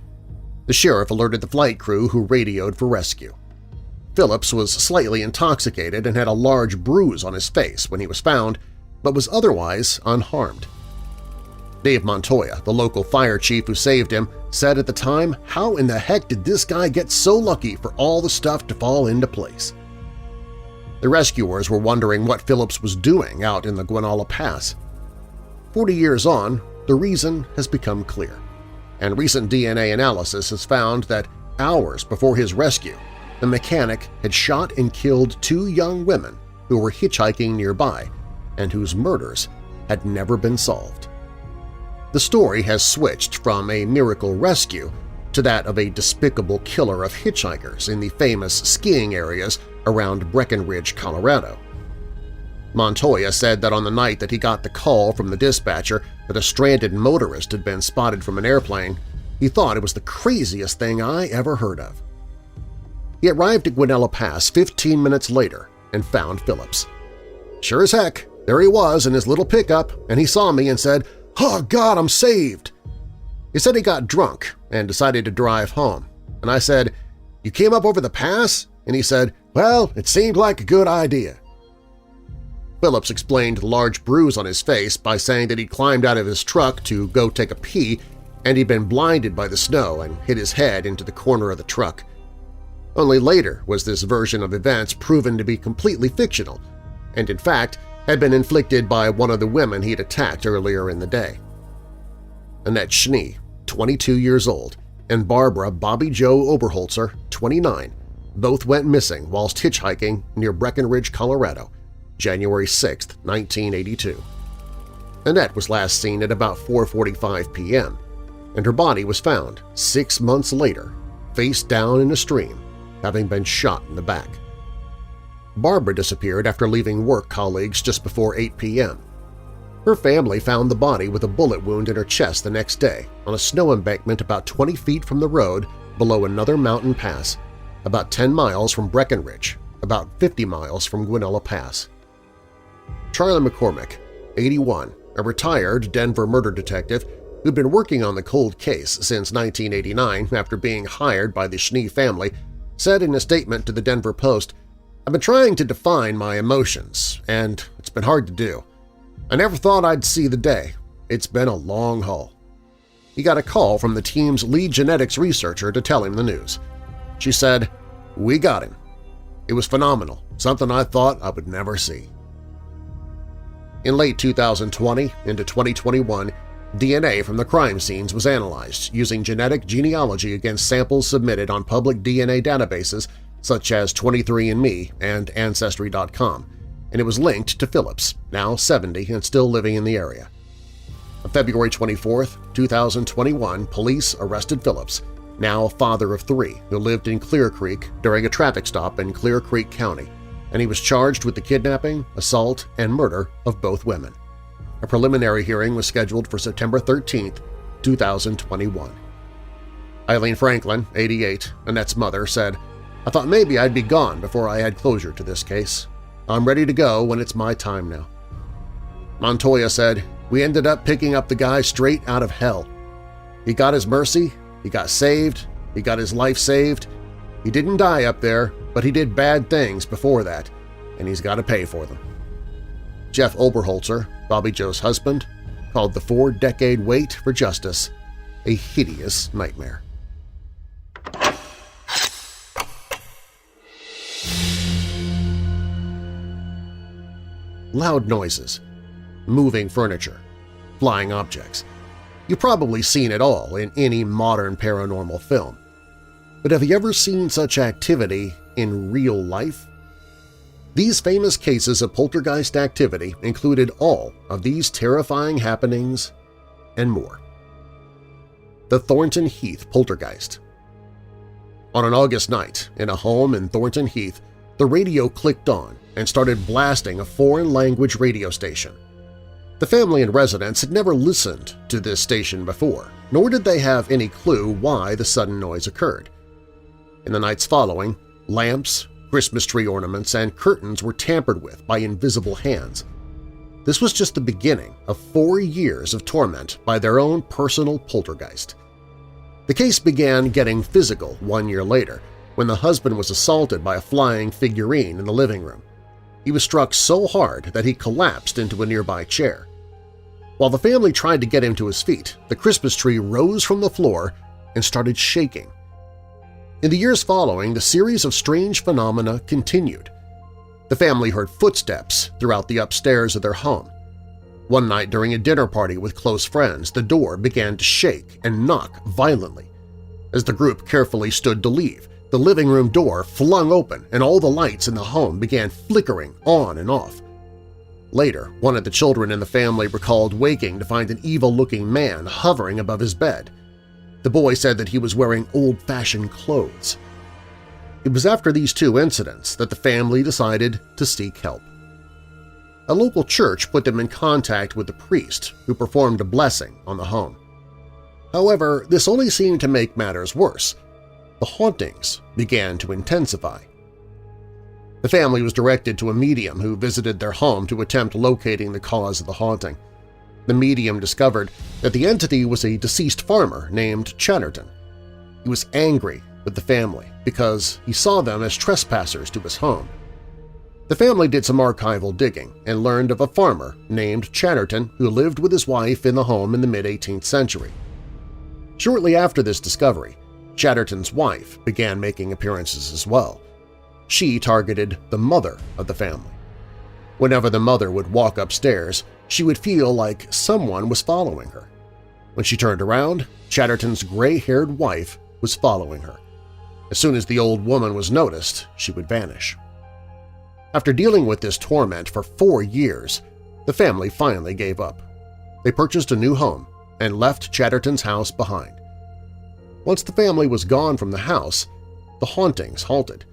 The sheriff alerted the flight crew, who radioed for rescue. Phillips was slightly intoxicated and had a large bruise on his face when he was found, but was otherwise unharmed. Dave Montoya, the local fire chief who saved him, said at the time, "How in the heck did this guy get so lucky for all the stuff to fall into place?" The rescuers were wondering what Phillips was doing out in the Guanala Pass. 40 years on, the reason has become clear, and recent DNA analysis has found that hours before his rescue, the mechanic had shot and killed 2 young women who were hitchhiking nearby and whose murders had never been solved. The story has switched from a miracle rescue to that of a despicable killer of hitchhikers in the famous skiing areas around Breckenridge, Colorado. Montoya said that on the night that he got the call from the dispatcher that a stranded motorist had been spotted from an airplane, he thought it was the craziest thing I ever heard of. He arrived at Guanella Pass 15 minutes later and found Phillips. Sure as heck, there he was in his little pickup, and he saw me and said, "Oh God, I'm saved!" He said he got drunk and decided to drive home, and I said, "You came up over the pass?" And he said, "Well, it seemed like a good idea." Phillips explained the large bruise on his face by saying that he climbed out of his truck to go take a pee and he'd been blinded by the snow and hit his head into the corner of the truck. Only later was this version of events proven to be completely fictional and, in fact, had been inflicted by one of the women he'd attacked earlier in the day. Annette Schnee, 22 years old, and Barbara Bobby Joe Oberholzer, 29, both went missing whilst hitchhiking near Breckenridge, Colorado, January 6, 1982. Annette was last seen at about 4:45 p.m., and her body was found 6 months later, face down in a stream, having been shot in the back. Barbara disappeared after leaving work colleagues just before 8 p.m. Her family found the body with a bullet wound in her chest the next day on a snow embankment about 20 feet from the road below another mountain pass, about 10 miles from Breckenridge, about 50 miles from Guanella Pass. Charlie McCormick, 81, a retired Denver murder detective who'd been working on the cold case since 1989 after being hired by the Schnee family, said in a statement to the Denver Post, "I've been trying to define my emotions, and it's been hard to do. I never thought I'd see the day. It's been a long haul." He got a call from the team's lead genetics researcher to tell him the news. She said, "We got him. It was phenomenal, something I thought I would never see." In late 2020 into 2021, DNA from the crime scenes was analyzed using genetic genealogy against samples submitted on public DNA databases such as 23andMe and Ancestry.com, and it was linked to Phillips, now 70 and still living in the area. On February 24, 2021, police arrested Phillips, now a father of 3 who lived in Clear Creek during a traffic stop in Clear Creek County, and he was charged with the kidnapping, assault, and murder of both women. A preliminary hearing was scheduled for September 13, 2021. Eileen Franklin, 88, Annette's mother, said, "I thought maybe I'd be gone before I had closure to this case. I'm ready to go when it's my time now." Montoya said, "We ended up picking up the guy straight out of hell. He got his mercy, he got saved, he got his life saved. He didn't die up there, but he did bad things before that, and he's got to pay for them." Jeff Oberholzer, Bobby Joe's husband, called the 4-decade wait for justice a hideous nightmare. Loud noises, moving furniture, flying objects. You've probably seen it all in any modern paranormal film. But have you ever seen such activity in real life? These famous cases of poltergeist activity included all of these terrifying happenings and more. The Thornton Heath Poltergeist. On an August night in a home in Thornton Heath, the radio clicked on and started blasting a foreign-language radio station. The family and residents had never listened to this station before, nor did they have any clue why the sudden noise occurred. In the nights following, lamps, Christmas tree ornaments, and curtains were tampered with by invisible hands. This was just the beginning of 4 years of torment by their own personal poltergeist. The case began getting physical 1 year later when the husband was assaulted by a flying figurine in the living room. He was struck so hard that he collapsed into a nearby chair. While the family tried to get him to his feet, the Christmas tree rose from the floor and started shaking. In the years following, the series of strange phenomena continued. The family heard footsteps throughout the upstairs of their home. One night during a dinner party with close friends, the door began to shake and knock violently. As the group carefully stood to leave, the living room door flung open and all the lights in the home began flickering on and off. Later, one of the children in the family recalled waking to find an evil-looking man hovering above his bed. The boy said that he was wearing old-fashioned clothes. It was after these two incidents that the family decided to seek help. A local church put them in contact with the priest who performed a blessing on the home. However, this only seemed to make matters worse. The hauntings began to intensify. The family was directed to a medium who visited their home to attempt locating the cause of the haunting. The medium discovered that the entity was a deceased farmer named Chatterton. He was angry with the family because he saw them as trespassers to his home. The family did some archival digging and learned of a farmer named Chatterton who lived with his wife in the home in the mid-18th century. Shortly after this discovery, Chatterton's wife began making appearances as well. She targeted the mother of the family. Whenever the mother would walk upstairs, she would feel like someone was following her. When she turned around, Chatterton's gray-haired wife was following her. As soon as the old woman was noticed, she would vanish. After dealing with this torment for 4 years, the family finally gave up. They purchased a new home and left Chatterton's house behind. Once the family was gone from the house, the hauntings halted.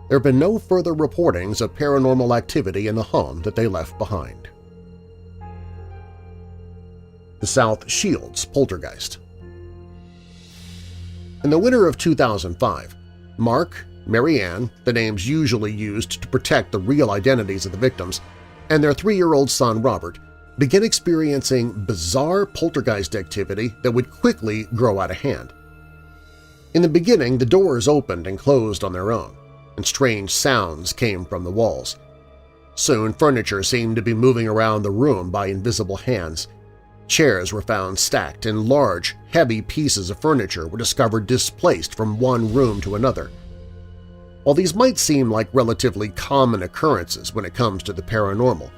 There have been no further reportings of paranormal activity in the home that they left behind. The South Shields Poltergeist. In the winter of 2005, Mark, Mary Ann, the names usually used to protect the real identities of the victims, and their 3-year-old son Robert began experiencing bizarre poltergeist activity that would quickly grow out of hand. In the beginning, the doors opened and closed on their own, and strange sounds came from the walls. Soon, furniture seemed to be moving around the room by invisible hands. Chairs were found stacked, and large, heavy pieces of furniture were discovered displaced from one room to another. While these might seem like relatively common occurrences when it comes to the paranormal,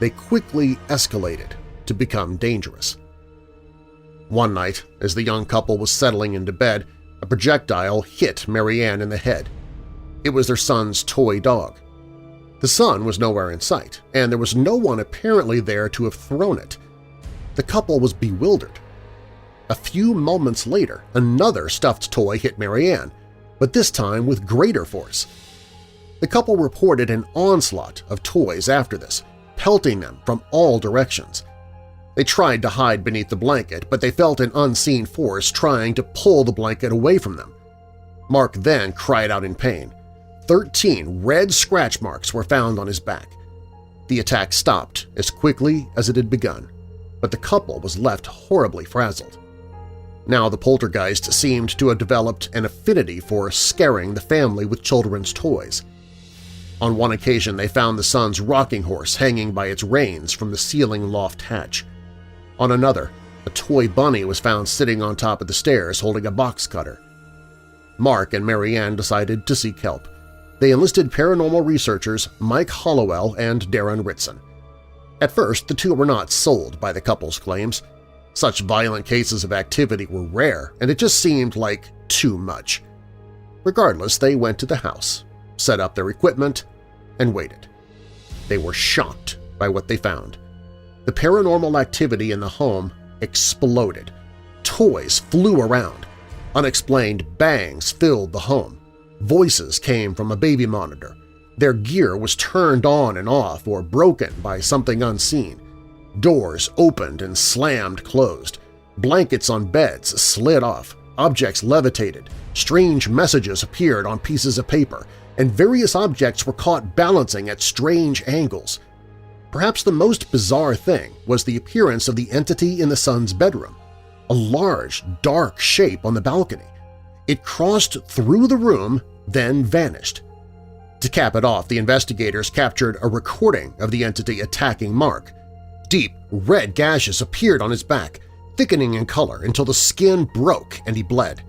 they quickly escalated to become dangerous. One night, as the young couple was settling into bed, a projectile hit Mary Ann in the head. It was their son's toy dog. The son was nowhere in sight, and there was no one apparently there to have thrown it. The couple was bewildered. A few moments later, another stuffed toy hit Mary Ann, but this time with greater force. The couple reported an onslaught of toys after this, pelting them from all directions. They tried to hide beneath the blanket, but they felt an unseen force trying to pull the blanket away from them. Mark then cried out in pain. 13 red scratch marks were found on his back. The attack stopped as quickly as it had begun, but the couple was left horribly frazzled. Now the poltergeist seemed to have developed an affinity for scaring the family with children's toys. On one occasion, they found the son's rocking horse hanging by its reins from the ceiling loft hatch. On another, a toy bunny was found sitting on top of the stairs holding a box cutter. Mark and Mary Ann decided to seek help. They enlisted paranormal researchers Mike Hollowell and Darren Ritson. At first, the two were not sold by the couple's claims. Such violent cases of activity were rare, and it just seemed like too much. Regardless, they went to the house, set up their equipment, and waited. They were shocked by what they found. The paranormal activity in the home exploded. Toys flew around. Unexplained bangs filled the home. Voices came from a baby monitor. Their gear was turned on and off or broken by something unseen. Doors opened and slammed closed. Blankets on beds slid off. Objects levitated. Strange messages appeared on pieces of paper, and various objects were caught balancing at strange angles. Perhaps the most bizarre thing was the appearance of the entity in the son's bedroom, a large, dark shape on the balcony. It crossed through the room, then vanished. To cap it off, the investigators captured a recording of the entity attacking Mark. Deep, red gashes appeared on his back, thickening in color until the skin broke and he bled.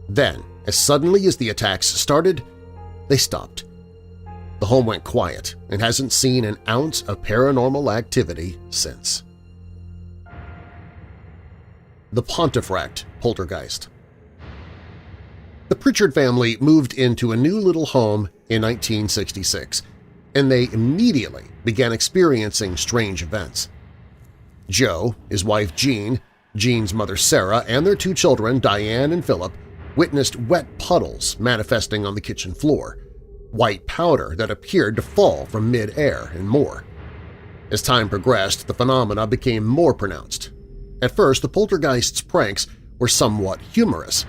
Then, as suddenly as the attacks started, they stopped. The home went quiet and hasn't seen an ounce of paranormal activity since. The Pontefract Poltergeist. The Pritchard family moved into a new little home in 1966, and they immediately began experiencing strange events. Joe, his wife Jean, Jean's mother Sarah, and their two children, Diane and Philip, witnessed wet puddles manifesting on the kitchen floor, white powder that appeared to fall from mid-air, and more. As time progressed, the phenomena became more pronounced. At first, the poltergeist's pranks were somewhat humorous.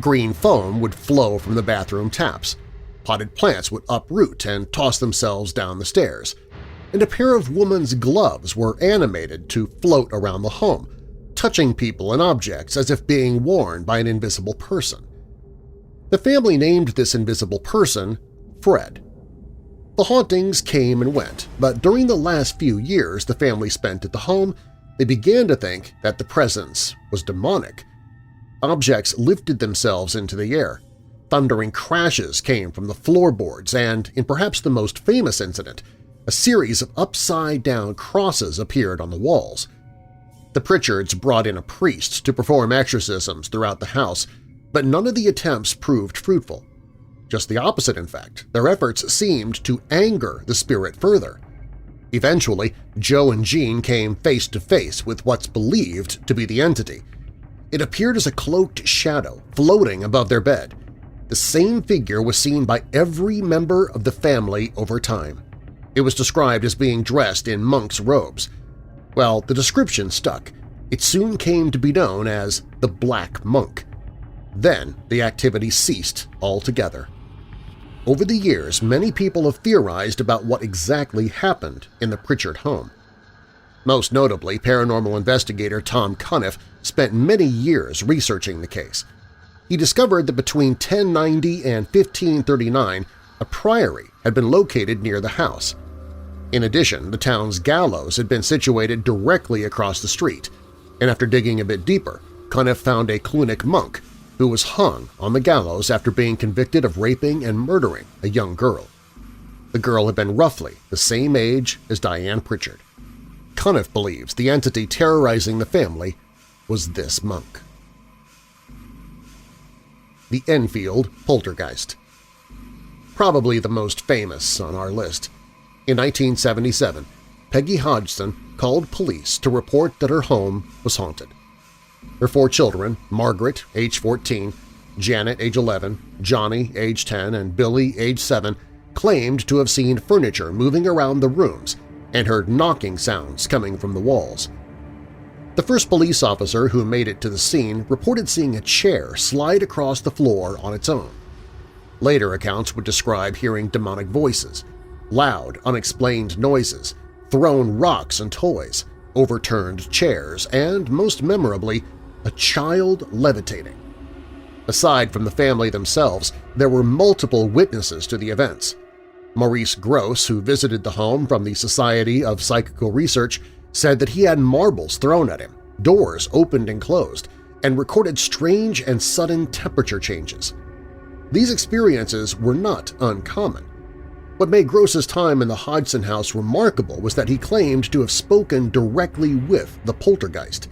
Green foam would flow from the bathroom taps, potted plants would uproot and toss themselves down the stairs, and a pair of woman's gloves were animated to float around the home, touching people and objects as if being worn by an invisible person. The family named this invisible person Fred. The hauntings came and went, but during the last few years the family spent at the home, they began to think that the presence was demonic. Objects lifted themselves into the air. Thundering crashes came from the floorboards and, in perhaps the most famous incident, a series of upside-down crosses appeared on the walls. The Pritchards brought in a priest to perform exorcisms throughout the house, but none of the attempts proved fruitful. Just the opposite, in fact. Their efforts seemed to anger the spirit further. Eventually, Joe and Jean came face-to-face with what's believed to be the entity. It appeared as a cloaked shadow floating above their bed. The same figure was seen by every member of the family over time. It was described as being dressed in monk's robes. Well, the description stuck. It soon came to be known as the Black Monk. Then the activity ceased altogether. Over the years, many people have theorized about what exactly happened in the Pritchard home. Most notably, paranormal investigator Tom Cuniff spent many years researching the case. He discovered that between 1090 and 1539, a priory had been located near the house. In addition, the town's gallows had been situated directly across the street, and after digging a bit deeper, Cuniff found a Clunic monk who was hung on the gallows after being convicted of raping and murdering a young girl. The girl had been roughly the same age as Diane Pritchard. Cuniff believes the entity terrorizing the family was this monk. The Enfield Poltergeist. Probably the most famous on our list. In 1977, Peggy Hodgson called police to report that her home was haunted. Her 4 children, Margaret, age 14, Janet, age 11, Johnny, age 10, and Billy, age 7, claimed to have seen furniture moving around the rooms and heard knocking sounds coming from the walls. The first police officer who made it to the scene reported seeing a chair slide across the floor on its own. Later accounts would describe hearing demonic voices, loud, unexplained noises, thrown rocks and toys, overturned chairs, and, most memorably, a child levitating. Aside from the family themselves, there were multiple witnesses to the events. Maurice Gross, who visited the home from the Society of Psychical Research, said that he had marbles thrown at him, doors opened and closed, and recorded strange and sudden temperature changes. These experiences were not uncommon. What made Gross's time in the Hodgson house remarkable was that he claimed to have spoken directly with the poltergeist.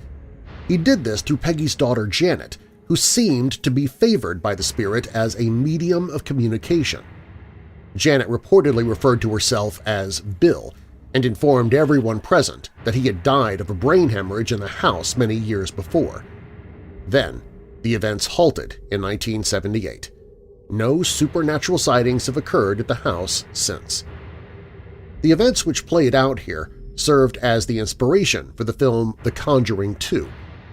He did this through Peggy's daughter Janet, who seemed to be favored by the spirit as a medium of communication. Janet reportedly referred to herself as Bill and informed everyone present that he had died of a brain hemorrhage in the house many years before. Then, the events halted in 1978. No supernatural sightings have occurred at the house since. The events which played out here served as the inspiration for the film The Conjuring 2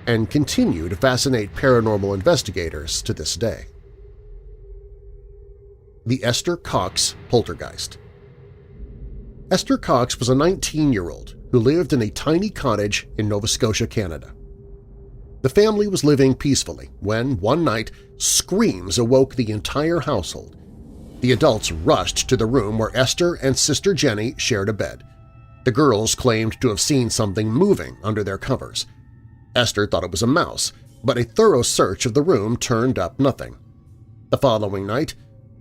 and continue to fascinate paranormal investigators to this day. The Esther Cox Poltergeist. Esther Cox was a 19-year-old who lived in a tiny cottage in Nova Scotia, Canada. The family was living peacefully when, one night, screams awoke the entire household. The adults rushed to the room where Esther and Sister Jenny shared a bed. The girls claimed to have seen something moving under their covers. Esther thought it was a mouse, but a thorough search of the room turned up nothing. The following night,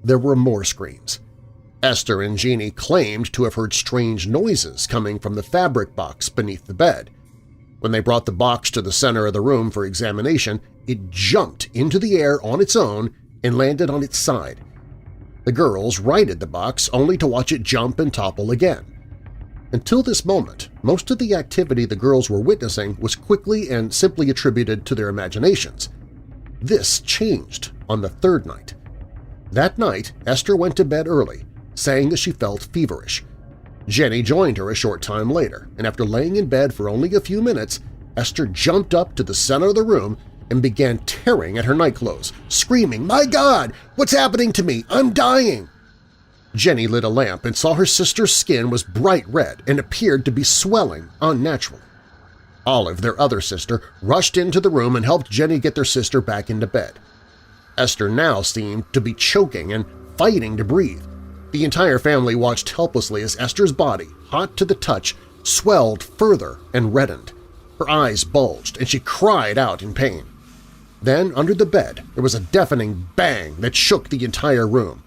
there were more screams. Esther and Jeannie claimed to have heard strange noises coming from the fabric box beneath the bed. When they brought the box to the center of the room for examination, it jumped into the air on its own and landed on its side. The girls righted the box only to watch it jump and topple again. Until this moment, most of the activity the girls were witnessing was quickly and simply attributed to their imaginations. This changed on the third night. That night, Esther went to bed early, saying that she felt feverish. Jenny joined her a short time later, and after laying in bed for only a few minutes, Esther jumped up to the center of the room and began tearing at her nightclothes, screaming, "My God! What's happening to me? I'm dying!" Jenny lit a lamp and saw her sister's skin was bright red and appeared to be swelling unnaturally. Olive, their other sister, rushed into the room and helped Jenny get their sister back into bed. Esther now seemed to be choking and fighting to breathe. The entire family watched helplessly as Esther's body, hot to the touch, swelled further and reddened. Her eyes bulged, and she cried out in pain. Then, under the bed, there was a deafening bang that shook the entire room.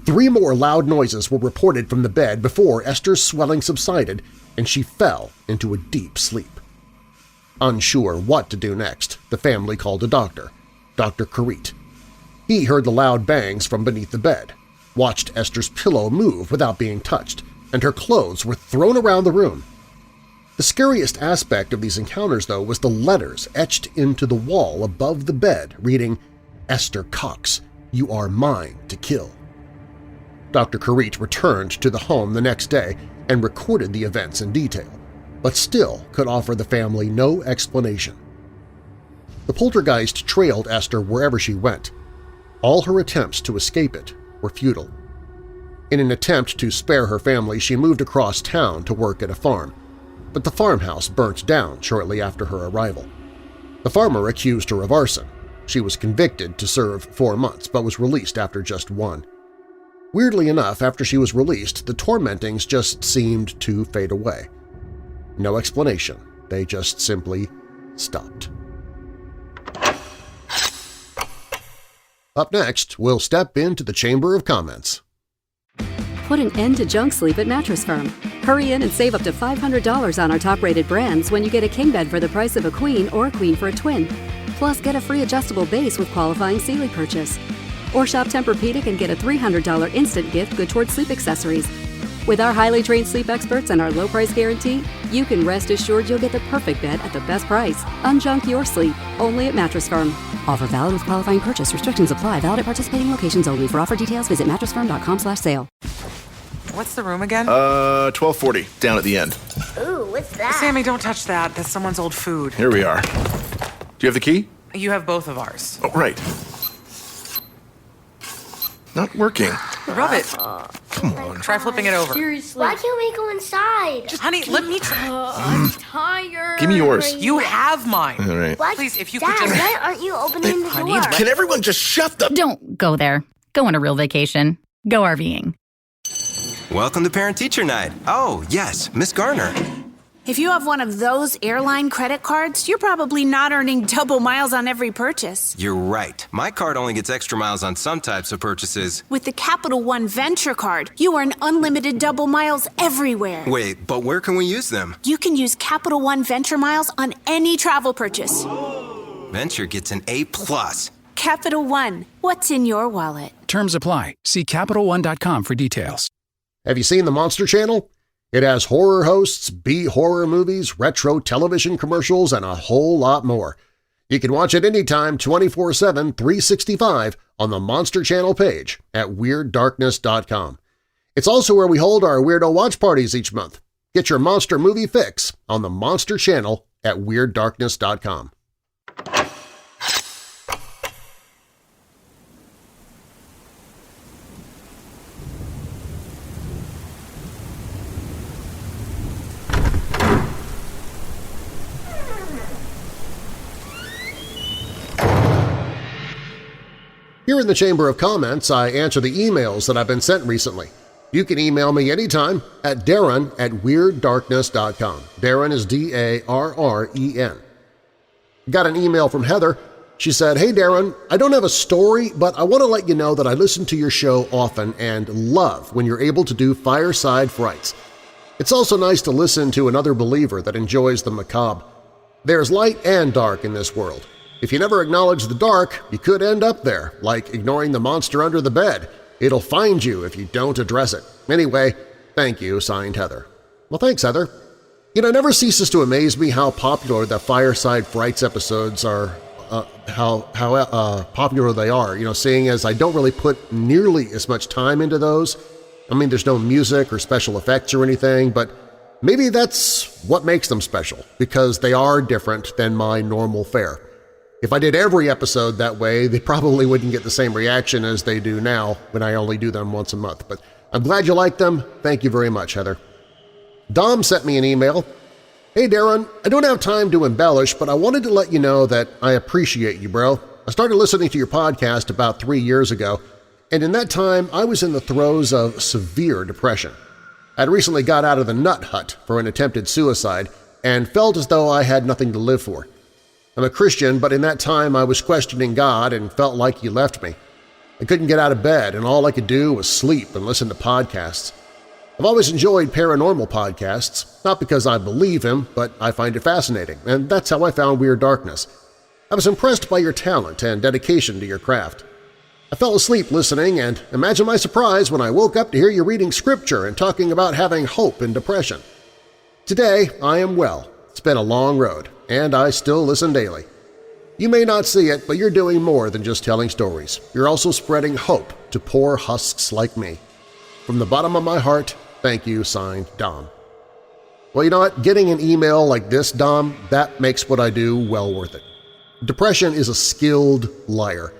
3 more loud noises were reported from the bed before Esther's swelling subsided and she fell into a deep sleep. Unsure what to do next, the family called a doctor, Dr. Karit. He heard the loud bangs from beneath the bed, watched Esther's pillow move without being touched, and her clothes were thrown around the room. The scariest aspect of these encounters, though, was the letters etched into the wall above the bed reading, "Esther Cox, you are mine to kill." Dr. Karit returned to the home the next day and recorded the events in detail, but still could offer the family no explanation. The poltergeist trailed Esther wherever she went. All her attempts to escape it were futile. In an attempt to spare her family, she moved across town to work at a farm, but the farmhouse burnt down shortly after her arrival. The farmer accused her of arson. She was convicted to serve 4 months but was released after just 1. Weirdly enough, after she was released, the tormentings just seemed to fade away. No explanation. They just simply stopped. Up next, we'll step into the Chamber of Comments. Put an end to junk sleep at Mattress Firm. Hurry in and save up to $500 on our top-rated brands when you get a king bed for the price of a queen or a queen for a twin. Plus, get a free adjustable base with qualifying Sealy purchase. Or shop Tempur-Pedic and get a $300 instant gift good towards sleep accessories. With our highly trained sleep experts and our low price guarantee, you can rest assured you'll get the perfect bed at the best price. Unjunk your sleep, only at Mattress Firm. Offer valid with qualifying purchase. Restrictions apply. Valid at participating locations only. For offer details, visit mattressfirm.com/sale. What's the room again? 1240, down at the end. Ooh, what's that? Sammy, don't touch that. That's someone's old food. Here we are. Do you have the key? You have both of ours. Oh, right. Not working. Rub it. Come on. Try flipping it over. Seriously. Why can't we go inside? Honey, let me try. I'm tired. Give me yours. You have mine. All right. What? Please, if you Dad, could just... why aren't you opening the honey, door? Can everyone just shut the... Don't go there. Go on a real vacation. Go RVing. Welcome to Parent-Teacher Night. Oh, yes, Miss Garner. If you have one of those airline credit cards, you're probably not earning double miles on every purchase. You're right. My card only gets extra miles on some types of purchases. With the Capital One Venture Card, you earn unlimited double miles everywhere. Wait, but where can we use them? You can use Capital One Venture Miles on any travel purchase. Venture gets an A+. Capital One, what's in your wallet? Terms apply. See CapitalOne.com for details. Have you seen the Monster Channel? It has horror hosts, B-horror movies, retro television commercials, and a whole lot more. You can watch it anytime, 24/7, 365 on the Monster Channel page at WeirdDarkness.com. It's also where we hold our Weirdo Watch Parties each month. Get your monster movie fix on the Monster Channel at WeirdDarkness.com. Here in the Chamber of Comments, I answer the emails that I've been sent recently. You can email me anytime at darren@weirddarkness.com. Darren is D-A-R-R-E-N. Got an email from Heather. She said, "Hey Darren, I don't have a story, but I want to let you know that I listen to your show often and love when you're able to do fireside frights. It's also nice to listen to another believer that enjoys the macabre. There's light and dark in this world. If you never acknowledge the dark, you could end up there, like ignoring the monster under the bed. It'll find you if you don't address it. Anyway, thank you," signed Heather. Well, thanks, Heather. You know, it never ceases to amaze me how popular the Fireside Frights episodes are, how popular they are, seeing as I don't really put nearly as much time into those. I mean, there's no music or special effects or anything, but maybe that's what makes them special, because they are different than my normal fare. If I did every episode that way, they probably wouldn't get the same reaction as they do now when I only do them once a month. But I'm glad you like them. Thank you very much, Heather. Dom sent me an email. "Hey Darren, I don't have time to embellish, but I wanted to let you know that I appreciate you, bro. I started listening to your podcast about 3 years ago, and in that time I was in the throes of severe depression. I'd recently got out of the nut hut for an attempted suicide and felt as though I had nothing to live for. I'm a Christian, but in that time I was questioning God and felt like He left me. I couldn't get out of bed, and all I could do was sleep and listen to podcasts. I've always enjoyed paranormal podcasts, not because I believe Him, but I find it fascinating, and that's how I found Weird Darkness. I was impressed by your talent and dedication to your craft. I fell asleep listening, and imagine my surprise when I woke up to hear you reading scripture and talking about having hope in depression. Today I am well. It's been a long road, and I still listen daily. You may not see it, but you're doing more than just telling stories. You're also spreading hope to poor husks like me. From the bottom of my heart, thank you," signed Dom. Well, you know what? Getting an email like this, Dom, that makes what I do well worth it. Depression is a skilled liar.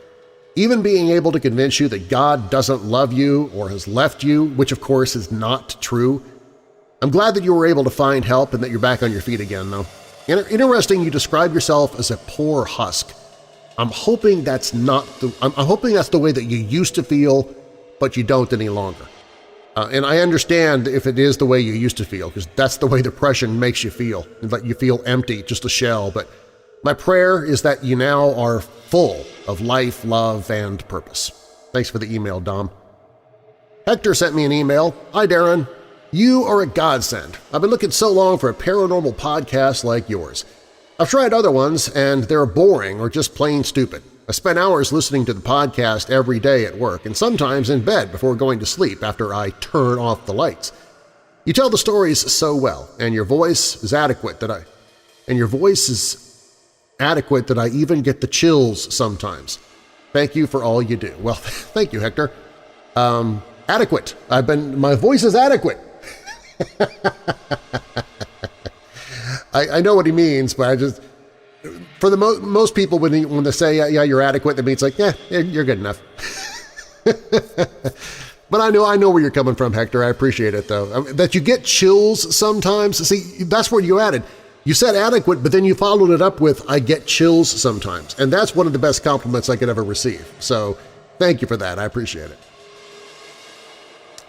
Even being able to convince you that God doesn't love you or has left you, which of course is not true. I'm glad that you were able to find help and that you're back on your feet again, though. Interesting you describe yourself as a poor husk. I'm hoping that's the way that you used to feel, but you don't any longer. And I understand if it is the way you used to feel, because that's the way depression makes you feel, that you feel empty, just a shell. But my prayer is that you now are full of life, love, and purpose. Thanks for the email, Dom. Hector sent me an email. "Hi, Darren. You are a godsend. I've been looking so long for a paranormal podcast like yours. I've tried other ones, and they're boring or just plain stupid. I spend hours listening to the podcast every day at work and sometimes in bed before going to sleep after I turn off the lights. You tell the stories so well, and your voice is adequate that I even get the chills sometimes. Thank you for all you do." Well, thank you, Hector. Adequate. My voice is adequate. I know what he means, but I just, for the most people, when they say, yeah, you're adequate, that means like, yeah, you're good enough. But I know where you're coming from, Hector. I appreciate it, though. That you get chills sometimes. See, that's where you added. You said adequate, but then you followed it up with, I get chills sometimes. And that's one of the best compliments I could ever receive. So thank you for that. I appreciate it.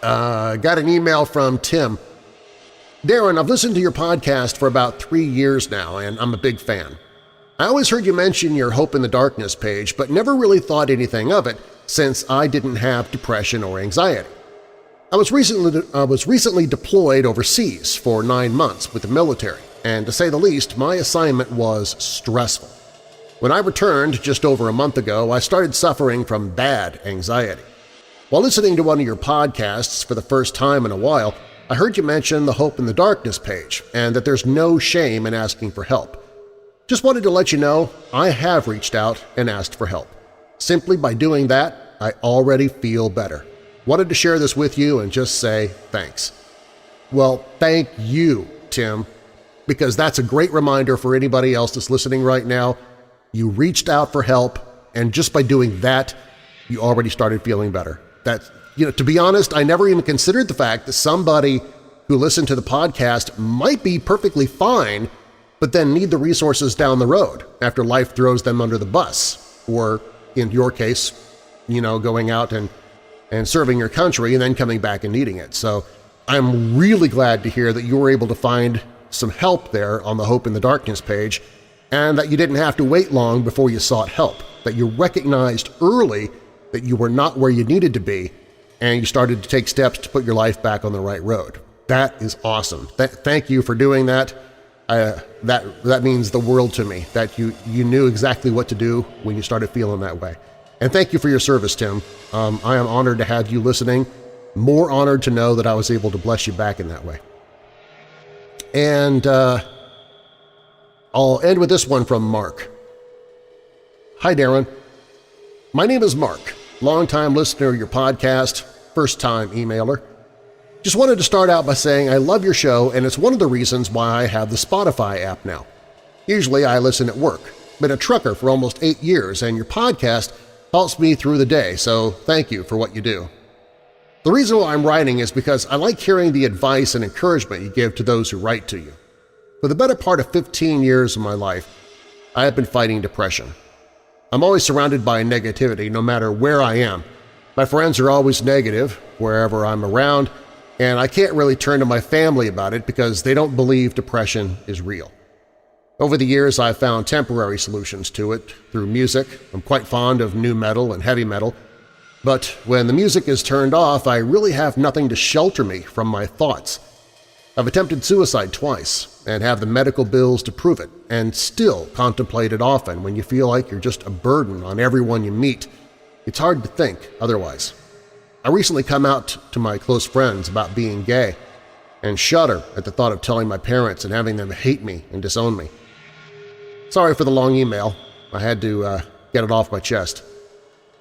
Got an email from Tim. "Darren, I've listened to your podcast for about 3 years now, and I'm a big fan. I always heard you mention your Hope in the Darkness page, but never really thought anything of it since I didn't have depression or anxiety. I was recently deployed overseas for 9 months with the military, and to say the least, my assignment was stressful. When I returned just over a month ago, I started suffering from bad anxiety. While listening to one of your podcasts for the first time in a while, I heard you mention the Hope in the Darkness page and that there's no shame in asking for help. Just wanted to let you know I have reached out and asked for help. Simply by doing that, I already feel better. Wanted to share this with you and just say thanks." Well, thank you, Tim, because that's a great reminder for anybody else that's listening right now. You reached out for help, and just by doing that, you already started feeling better. To be honest, I never even considered the fact that somebody who listened to the podcast might be perfectly fine, but then need the resources down the road after life throws them under the bus, or in your case, going out and and serving your country and then coming back and needing it. So I'm really glad to hear that you were able to find some help there on the Hope in the Darkness page, and that you didn't have to wait long before you sought help, that you recognized early that you were not where you needed to be, and you started to take steps to put your life back on the right road. That is awesome. Thank you for doing that. That means the world to me, that you knew exactly what to do when you started feeling that way. And thank you for your service, Tim. I am honored to have you listening, more honored to know that I was able to bless you back in that way. And I'll end with this one from Mark. Hi, Darren. My name is Mark, longtime listener of your podcast, first-time emailer. Just wanted to start out by saying I love your show, and it's one of the reasons why I have the Spotify app now. Usually I listen at work. Been a trucker for almost 8 years, and your podcast helps me through the day, so thank you for what you do. The reason why I'm writing is because I like hearing the advice and encouragement you give to those who write to you. For the better part of 15 years of my life, I have been fighting depression. I'm always surrounded by negativity no matter where I am. My friends are always negative wherever I'm around, and I can't really turn to my family about it because they don't believe depression is real. Over the years, I've found temporary solutions to it through music. I'm quite fond of nu metal and heavy metal, but when the music is turned off, I really have nothing to shelter me from my thoughts. I've attempted suicide twice and have the medical bills to prove it, and still contemplate it often when you feel like you're just a burden on everyone you meet. It's hard to think otherwise. I recently come out to my close friends about being gay and shudder at the thought of telling my parents and having them hate me and disown me. Sorry for the long email. I had to get it off my chest.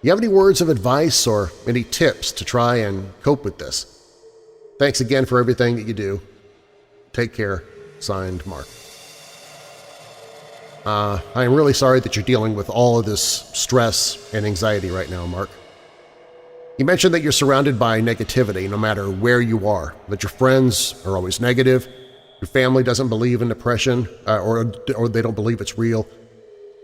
You have any words of advice or any tips to try and cope with this? Thanks again for everything that you do. Take care. Signed, Mark. I am really sorry that you're dealing with all of this stress and anxiety right now, Mark. You mentioned that you're surrounded by negativity no matter where you are, that your friends are always negative, your family doesn't believe in depression, or they don't believe it's real.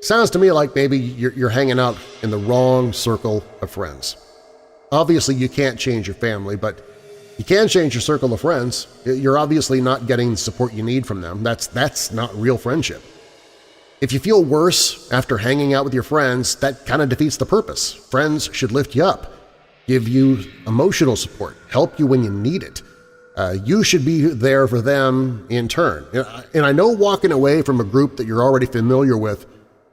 Sounds to me like maybe you're hanging out in the wrong circle of friends. Obviously, you can't change your family, but you can change your circle of friends. You're obviously not getting the support you need from them. That's not real friendship. If you feel worse after hanging out with your friends, that kind of defeats the purpose. Friends should lift you up, give you emotional support, help you when you need it. You should be there for them in turn. And I know walking away from a group that you're already familiar with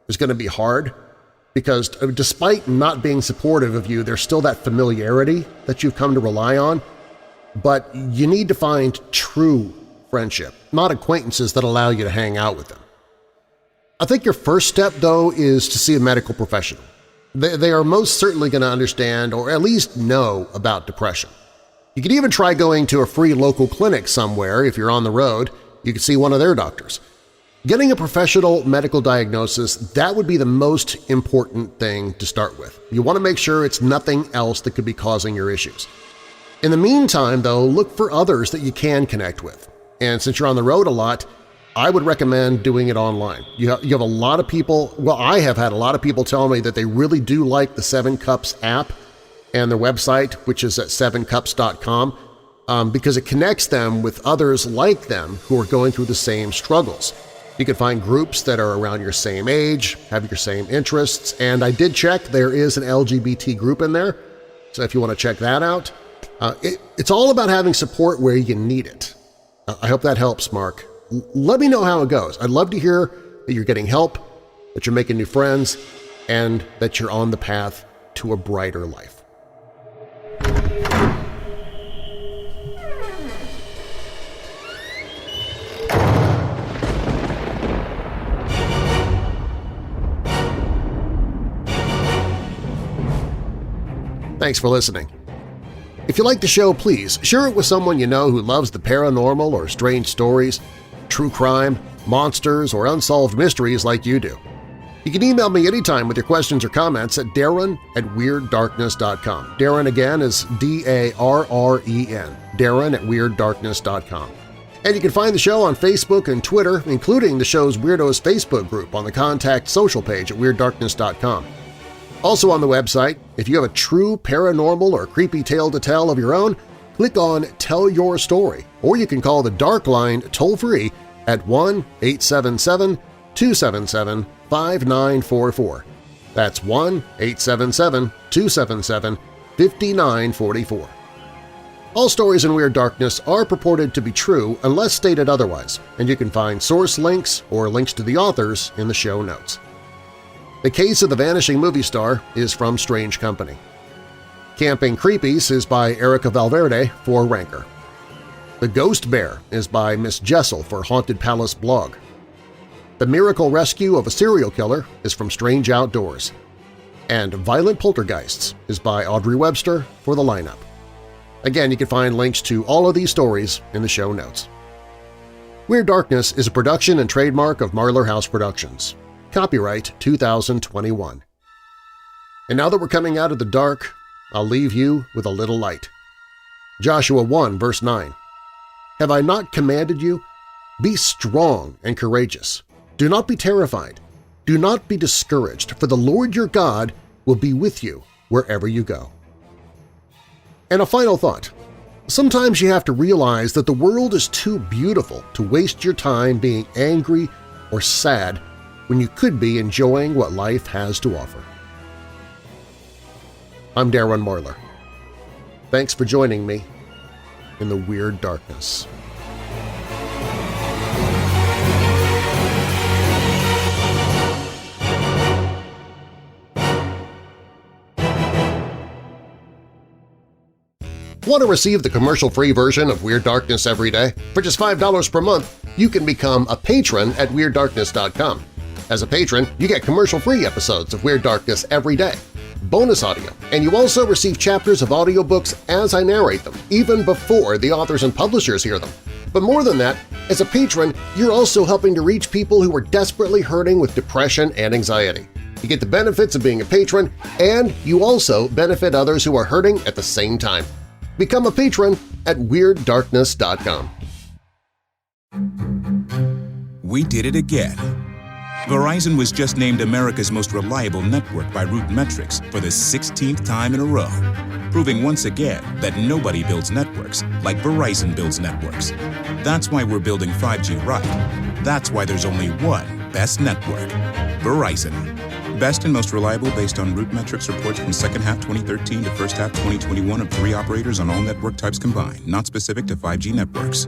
is going to be hard, because despite not being supportive of you, there's still that familiarity that you've come to rely on. But you need to find true friendship, not acquaintances that allow you to hang out with them. I think your first step, though, is to see a medical professional. They are most certainly going to understand or at least know about depression. You could even try going to a free local clinic somewhere. If you're on the road, you could see one of their doctors. Getting a professional medical diagnosis, that would be the most important thing to start with. You want to make sure it's nothing else that could be causing your issues. In the meantime, though, look for others that you can connect with. And since you're on the road a lot, I would recommend doing it online. You have a lot of people – well, I have had a lot of people tell me that they really do like the 7 Cups app and their website, which is at 7cups.com, because it connects them with others like them who are going through the same struggles. You can find groups that are around your same age, have your same interests, and I did check, there is an LGBT group in there, so if you want to check that out. It's all about having support where you need it. I hope that helps, Mark. Let me know how it goes. I'd love to hear that you're getting help, that you're making new friends, and that you're on the path to a brighter life. Thanks for listening. If you like the show, please share it with someone you know who loves the paranormal or strange stories, true crime, monsters, or unsolved mysteries like you do. You can email me anytime with your questions or comments at darren@weirddarkness.com. Darren again is D-A-R-R-E-N, darren@weirddarkness.com. And you can find the show on Facebook and Twitter, including the show's Weirdos Facebook group on the Contact Social page at weirddarkness.com. Also on the website, if you have a true paranormal or creepy tale to tell of your own, click on Tell Your Story, or you can call the Dark Line toll-free at 1-877-277-5944. That's 1-877-277-5944. All stories in Weird Darkness are purported to be true unless stated otherwise, and you can find source links or links to the authors in the show notes. The Case of the Vanishing Movie Star is from Strange Company. Camping Creepies is by Erica Valverde for Ranker. The Ghost Bear is by Miss Jessel for Haunted Palace blog. The Miracle Rescue of a Serial Killer is from Strange Outdoors. And Violent Poltergeists is by Audrey Webster for The Lineup. Again, you can find links to all of these stories in the show notes. Weird Darkness is a production and trademark of Marlar House Productions. Copyright 2021. And now that we're coming out of the dark, I'll leave you with a little light. Joshua 1 verse 9. Have I not commanded you? Be strong and courageous. Do not be terrified. Do not be discouraged, for the Lord your God will be with you wherever you go. And a final thought. Sometimes you have to realize that the world is too beautiful to waste your time being angry or sad when you could be enjoying what life has to offer. I'm Darren Marlar. Thanks for joining me in the Weird Darkness. Want to receive the commercial-free version of Weird Darkness every day? For just $5 per month, you can become a patron at WeirdDarkness.com. As a patron, you get commercial-free episodes of Weird Darkness every day, bonus audio, and you also receive chapters of audiobooks as I narrate them, even before the authors and publishers hear them. But more than that, as a patron, you're also helping to reach people who are desperately hurting with depression and anxiety. You get the benefits of being a patron, and you also benefit others who are hurting at the same time. Become a patron at WeirdDarkness.com. We did it again. Verizon was just named America's most reliable network by RootMetrics for the 16th time in a row, proving once again that nobody builds networks like Verizon builds networks. That's why we're building 5G right. That's why there's only one best network, Verizon. Best and most reliable based on RootMetrics reports from second half 2013 to first half 2021 of 3 operators on all network types combined, not specific to 5G networks.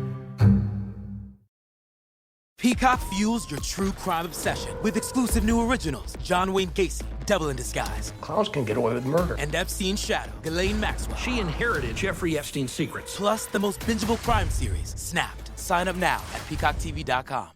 Peacock fuels your true crime obsession with exclusive new originals. John Wayne Gacy, Devil in Disguise. Clowns can get away with murder. And Epstein's Shadow, Ghislaine Maxwell. She inherited Jeffrey Epstein's secrets. Plus the most bingeable crime series, Snapped. Sign up now at peacocktv.com.